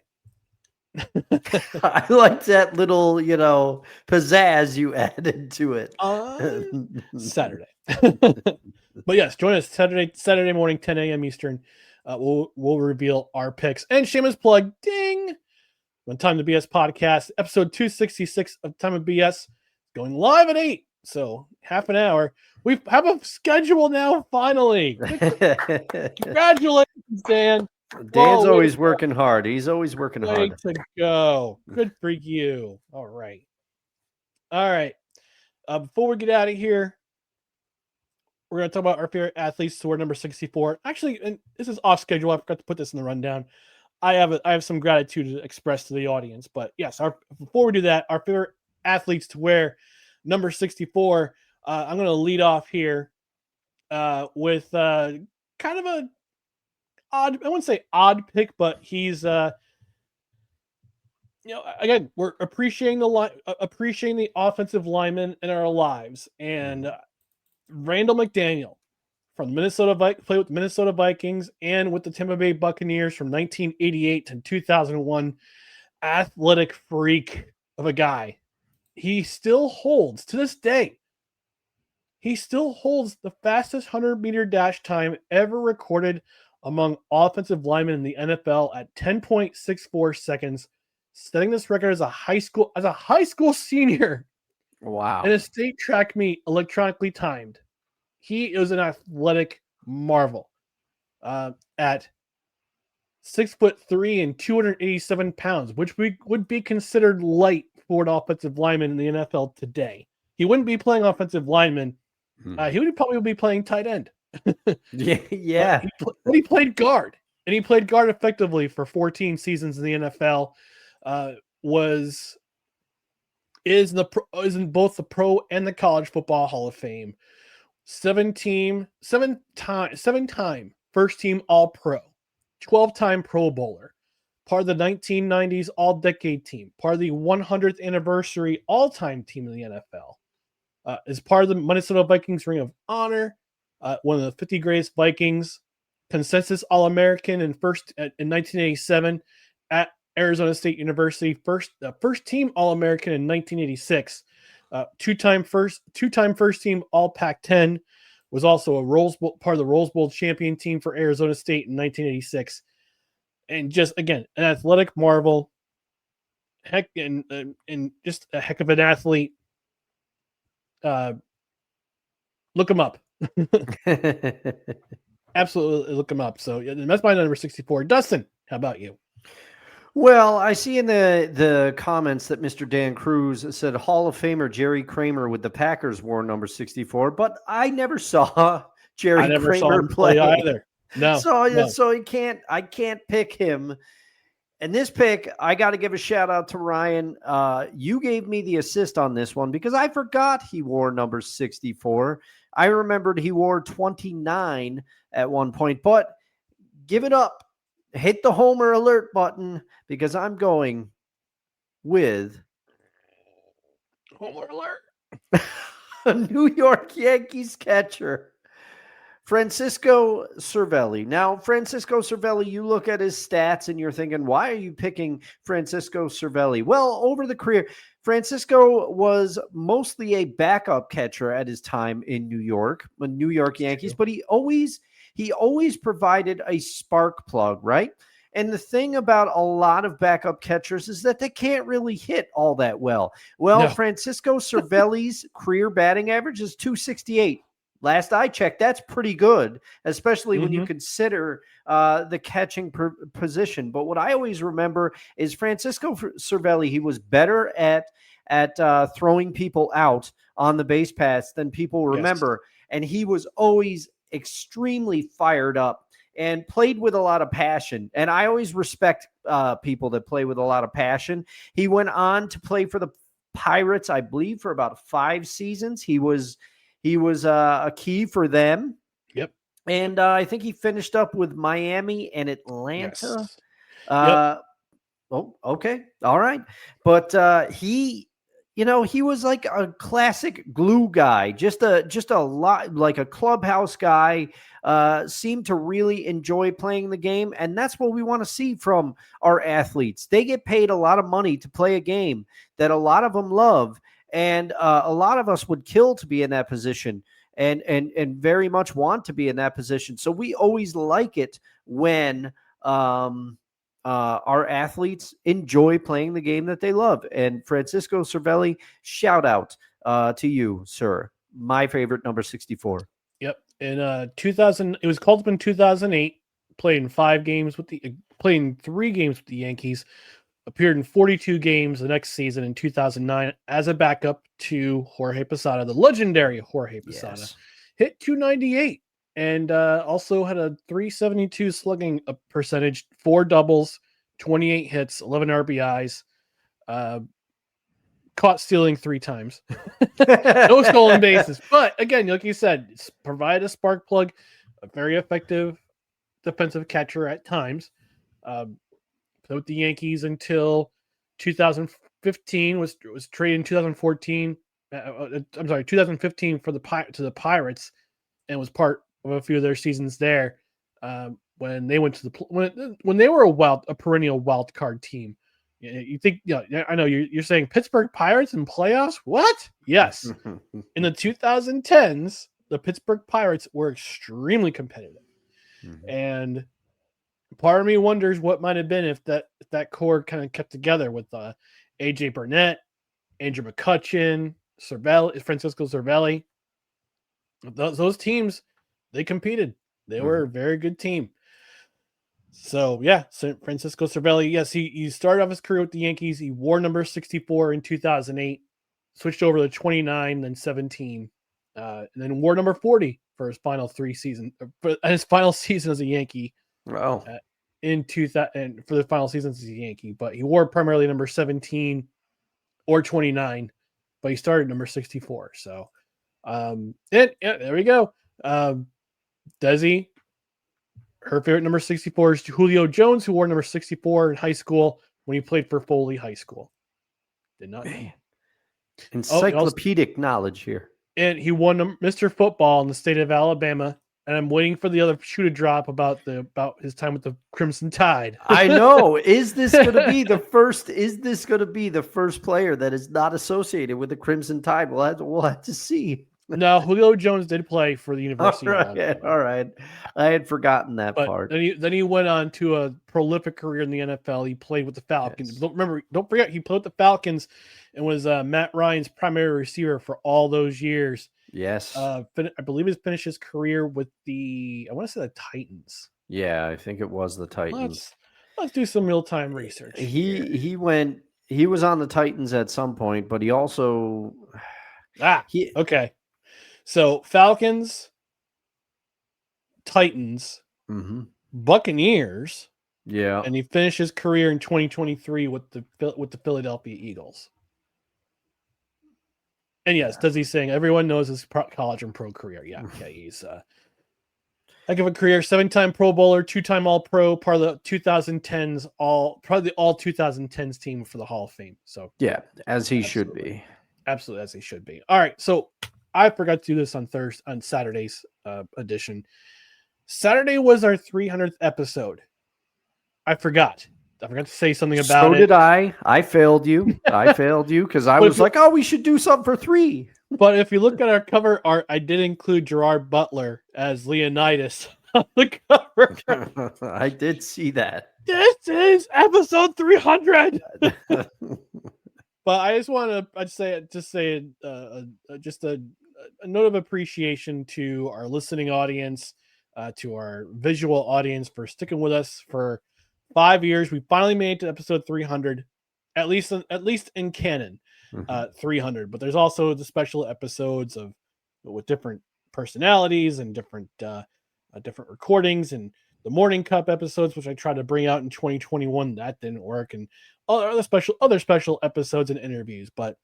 I like that little, pizzazz you added to it. Saturday. But yes, join us Saturday morning, 10 a.m. Eastern. We'll reveal our picks. And shameless plug, ding! On Time to BS podcast, episode 266 of Time of BS, going live at 8. So half an hour. We have a schedule now, finally. Congratulations, Dan. Dan's always working hard. He's always working hard. Way to go. Good for you. All right. Before we get out of here, we're going to talk about our favorite athletes who are number 64. Actually, and this is off schedule. I forgot to put this in the rundown. I have some gratitude to express to the audience. But yes, before we do that, our favorite athletes to wear number 64. I'm going to lead off here with kind of a odd, I wouldn't say odd pick, but he's again, we're appreciating the offensive linemen in our lives, and Randall McDaniel from Minnesota played with the Minnesota Vikings and with the Tampa Bay Buccaneers from 1988 to 2001. Athletic freak of a guy. He still holds to this day. He still holds the fastest 100-meter dash time ever recorded among offensive linemen in the NFL at 10.64 seconds, setting this record as a high school senior. Wow. In a state track meet electronically timed. He is an athletic marvel. At 6'3" and 287 pounds, which would be considered light for an offensive lineman in the NFL today. He wouldn't be playing offensive lineman. He would probably be playing tight end. Yeah. But he played guard, and he played guard effectively for 14 seasons in the NFL. Is in both the pro and the college football Hall of Fame. 7-time first team All-Pro, 12-time Pro Bowler, part of the 1990s All-Decade team, part of the 100th anniversary all-time team in the NFL. Is part of the Minnesota Vikings Ring of Honor, one of the 50 greatest Vikings, consensus All-American in 1987 at Arizona State University, first team All-American in 1986, two-time first team All Pac-10, was also part of the Rose Bowl champion team for Arizona State in 1986, and just again an athletic marvel, and just a heck of an athlete. Look him up. Absolutely look him up. So that's my number 64. Dustin, how about you? Well, I see in the comments that Mr. Dan Cruz said Hall of Famer Jerry Kramer with the Packers wore number 64, but I never saw Jerry I never saw Kramer him play play. either. No, So no. so I can't pick him. And this pick, I got to give a shout out to Ryan. You gave me the assist on this one because I forgot he wore number 64. I remembered he wore 29 at one point, but give it up. Hit the Homer alert button because I'm going with Homer alert. a New York Yankees catcher, Francisco Cervelli. Now, Francisco Cervelli, you look at his stats and you're thinking, why are you picking Francisco Cervelli? Well, over the career, Francisco was mostly a backup catcher at his time in New York, the New York Yankees, but he always provided a spark plug, right? And the thing about a lot of backup catchers is that they can't really hit all that well. Well, No. Francisco Cervelli's career batting average is 268. Last I checked, that's pretty good, especially when you consider the catching position. But what I always remember is Francisco Cervelli, he was better at throwing people out on the base paths than people remember. Yes. And he was always extremely fired up and played with a lot of passion. And I always respect people that play with a lot of passion. He went on to play for the Pirates, I believe, for about 5 seasons. He was a key for them. Yep. And I think he finished up with Miami and Atlanta. Yes. Oh, okay. All right. But he was like a classic glue guy, just a lot like a clubhouse guy, seemed to really enjoy playing the game. And that's what we want to see from our athletes. They get paid a lot of money to play a game that a lot of them love. And a lot of us would kill to be in that position and very much want to be in that position. So we always like it when our athletes enjoy playing the game that they love. And Francisco Cervelli, shout out to you, sir. My favorite number 64. Yep. In 2000, it was called up in 2008. Played in 3 games with the Yankees. Appeared in 42 games the next season in 2009 as a backup to Jorge Posada, the legendary Jorge Posada. Yes. Hit 298 and also had a 372 slugging percentage, 4 doubles, 28 hits, 11 RBIs, caught stealing 3 times. No stolen bases. But again, like you said, provide a spark plug, a very effective defensive catcher at times. With the Yankees until 2015, was traded in 2014. 2015 to the Pirates, and was part of a few of their seasons there. When they went to when they were a perennial wild card team. You think, I know you're saying Pittsburgh Pirates in playoffs? What? Yes. In the 2010s, the Pittsburgh Pirates were extremely competitive, and part of me wonders what might have been if that core kind of kept together with AJ Burnett, Andrew McCutchen, Francisco Cervelli. Those teams, they competed. They were a very good team. So yeah, Francisco Cervelli, yes, he started off his career with the Yankees. He wore number 64 in 2008, switched over to 29, then 17, and then wore number 40 for his final 3 seasons. For his final season as a Yankee. Wow. In 2000 and for the final season as a Yankee, but he wore primarily number 17 or 29, but he started number 64. So, there we go. Desi, her favorite number 64 is Julio Jones, who wore number 64 in high school when he played for Foley High School. Did not know. Encyclopedic knowledge here. And he won Mr. Football in the state of Alabama. And I'm waiting for the other shoe to drop about his time with the Crimson Tide. I know. Is this going to be the first? Is this going to be the first player that is not associated with the Crimson Tide? We'll have to see. No, Julio Jones did play for the University of Alabama. All right. I had forgotten that part. Then he went on to a prolific career in the NFL. He played with the Falcons. Yes. Don't forget, he played with the Falcons and was Matt Ryan's primary receiver for all those years. Yes. I believe he finished his career with the Titans. Yeah, I think it was the Titans. Let's do some real-time research. He was on the Titans at some point, but he also okay. So Falcons, Titans, Buccaneers, and he finished his career in 2023 with the Philadelphia Eagles. And yes, does he sing? Everyone knows his college and pro career. Yeah, he's heck of a career. 7-time Pro Bowler, 2-time All-Pro, part of the 2010s all 2010s team for the Hall of Fame. So yeah, as he should be. Absolutely, as he should be. All right, so I forgot to do this on Saturday's edition. Saturday was our 300th episode. I forgot to say something about it. So did I. I failed you. Because I was like, oh, we should do something for 3. But if you look at our cover art, I did include Gerard Butler as Leonidas on the cover. I did see that. This is episode 300. But I just want to say a note of appreciation to our listening audience, to our visual audience for sticking with us for 5 years. We finally made it to episode 300, at least in canon, 300. But there's also the special episodes with different personalities and different recordings, and the Morning Cup episodes, which I tried to bring out in 2021. That didn't work, and other special episodes and interviews. But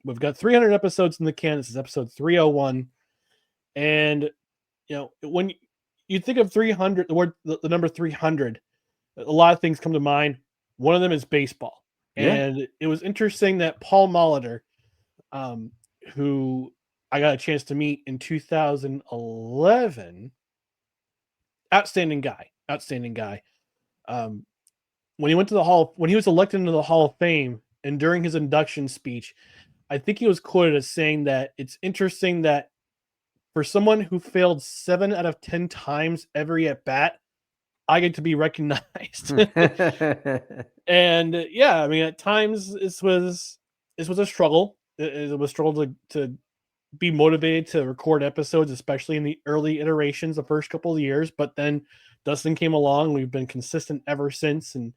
we've got 300 episodes in the can. This is episode 301, and when you think of 300, the number 300, a lot of things come to mind. One of them is baseball. Yeah. And it was interesting that Paul Molitor, who I got a chance to meet in 2011, outstanding guy. When he went to when he was elected into the Hall of Fame, and during his induction speech, I think he was quoted as saying that it's interesting that for someone who failed 7 out of 10 times every at bat, I get to be recognized. And yeah, I mean, at times this was a struggle. It was a struggle to be motivated to record episodes, especially in the early iterations, the first couple of years. But then Dustin came along. We've been consistent ever since, and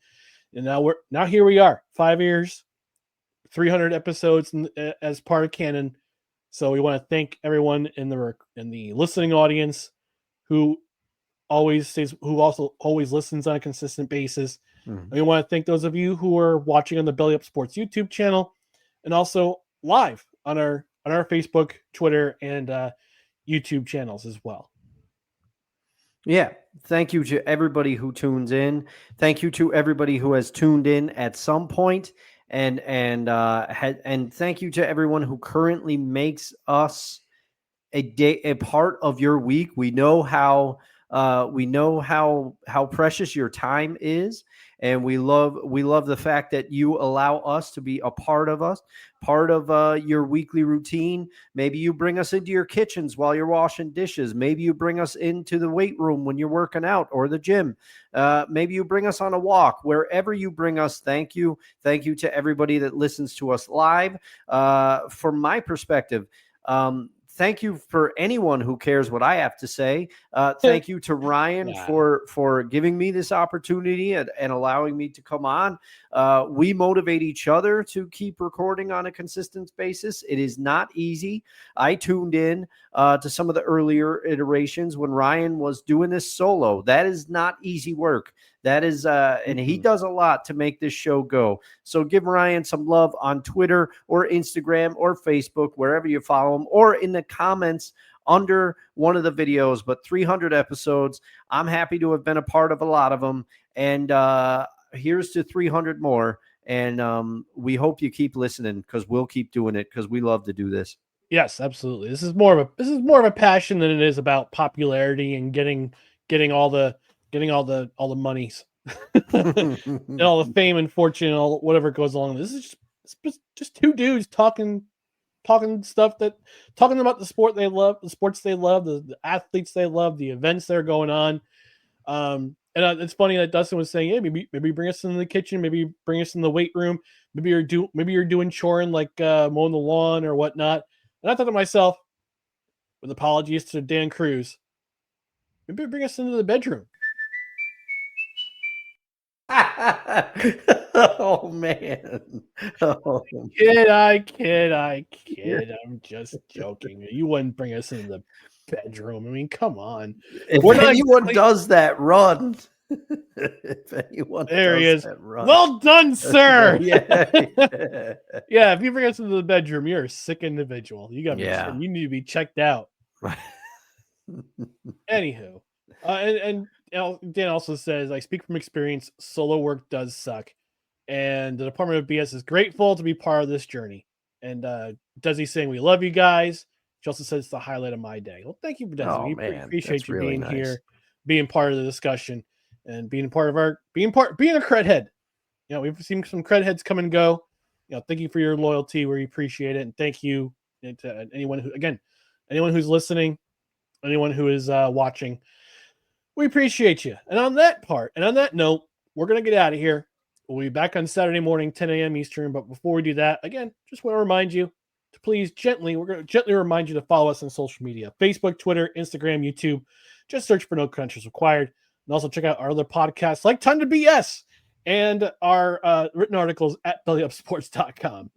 now here we are, 5 years, 300 episodes as part of canon. So we want to thank everyone in the listening audience who also always listens on a consistent basis. And we want to thank those of you who are watching on the Belly Up Sports YouTube channel, and also live on our Facebook, Twitter, and YouTube channels as well. Yeah. Thank you to everybody who tunes in. Thank you to everybody who has tuned in at some point. And thank you to everyone who currently makes us a part of your week. We know how precious your time is, and we love the fact that you allow us to be a part of your weekly routine. Maybe you bring us into your kitchens while you're washing dishes. Maybe you bring us into the weight room when you're working out, or the gym. Maybe you bring us on a walk. Wherever you bring us, thank you to everybody that listens to us live. From my perspective, thank you for anyone who cares what I have to say. Thank you to Ryan for giving me this opportunity and allowing me to come on. We motivate each other to keep recording on a consistent basis. It is not easy. I tuned in to some of the earlier iterations when Ryan was doing this solo. That is not easy work. That is, and he does a lot to make this show go. So give Ryan some love on Twitter or Instagram or Facebook, wherever you follow him, or in the comments under one of the videos. But 300 episodes, I'm happy to have been a part of a lot of them. And here's to 300 more. And we hope you keep listening, because we'll keep doing it, because we love to do this. Yes, absolutely. This is more of a passion than it is about popularity and getting all the monies and all the fame and fortune and all whatever goes along. This is just two dudes talking stuff, talking about the sport they love, the sports they love, the athletes they love, the events that are going on. And it's funny that Dustin was saying, hey, maybe bring us in the kitchen, maybe bring us in the weight room, maybe you're doing choring, like mowing the lawn or whatnot. And I thought to myself, with apologies to Dan Cruz, maybe bring us into the bedroom. Oh man. Oh, Kid. I'm just joking. You wouldn't bring us into the bedroom. I mean, come on. if We're not anyone exactly- does that, run. If anyone There he does is. that, run. Well done, sir. Yeah. Yeah, if you bring us into the bedroom, you're a sick individual. You Yeah. you need to be checked out. Anywho, and Dan also says, I speak from experience. Solo work does suck, and the Department of BS is grateful to be part of this journey. And Desi saying, we love you guys. She also says it's the highlight of my day. Well, thank you, Desi. Oh, We man, appreciate that's you really being nice. here, being part of the discussion, and being part of our being a cred head. You know, we've seen some cred heads come and go. You know, thank you for your loyalty. We appreciate it, and thank you to anyone who's listening, anyone who is watching. We appreciate you. And on that note, we're going to get out of here. We'll be back on Saturday morning, 10 a.m. Eastern. But before we do that, again, just want to remind you to we're going to gently remind you to follow us on social media: Facebook, Twitter, Instagram, YouTube. Just search for No Credentials Required. And also check out our other podcasts like Ton to BS and our written articles at bellyupsports.com.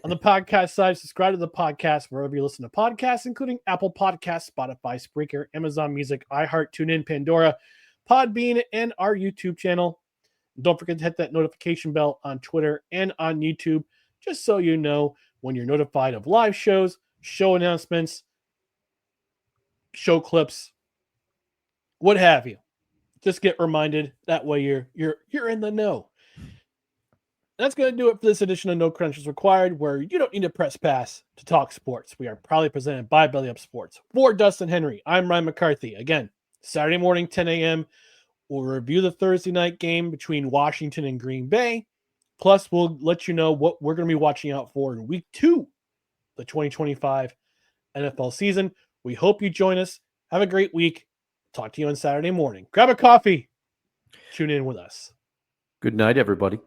On the podcast side, subscribe to the podcast wherever you listen to podcasts, including Apple Podcasts, Spotify, Spreaker, Amazon Music, iHeart, TuneIn, Pandora, Podbean, and our YouTube channel. Don't forget to hit that notification bell on Twitter and on YouTube, just so you know when you're notified of live shows, show announcements, show clips, what have you. Just get reminded. That way you're in the know. That's going to do it for this edition of No Credentials Required, where you don't need to press pass to talk sports. We are proudly presented by Belly Up Sports. For Dustin Henry, I'm Ryan McCarthy. Again, Saturday morning, 10 a.m., we'll review the Thursday night game between Washington and Green Bay. Plus, we'll let you know what we're going to be watching out for in week 2, the 2025 NFL season. We hope you join us. Have a great week. Talk to you on Saturday morning. Grab a coffee. Tune in with us. Good night, everybody.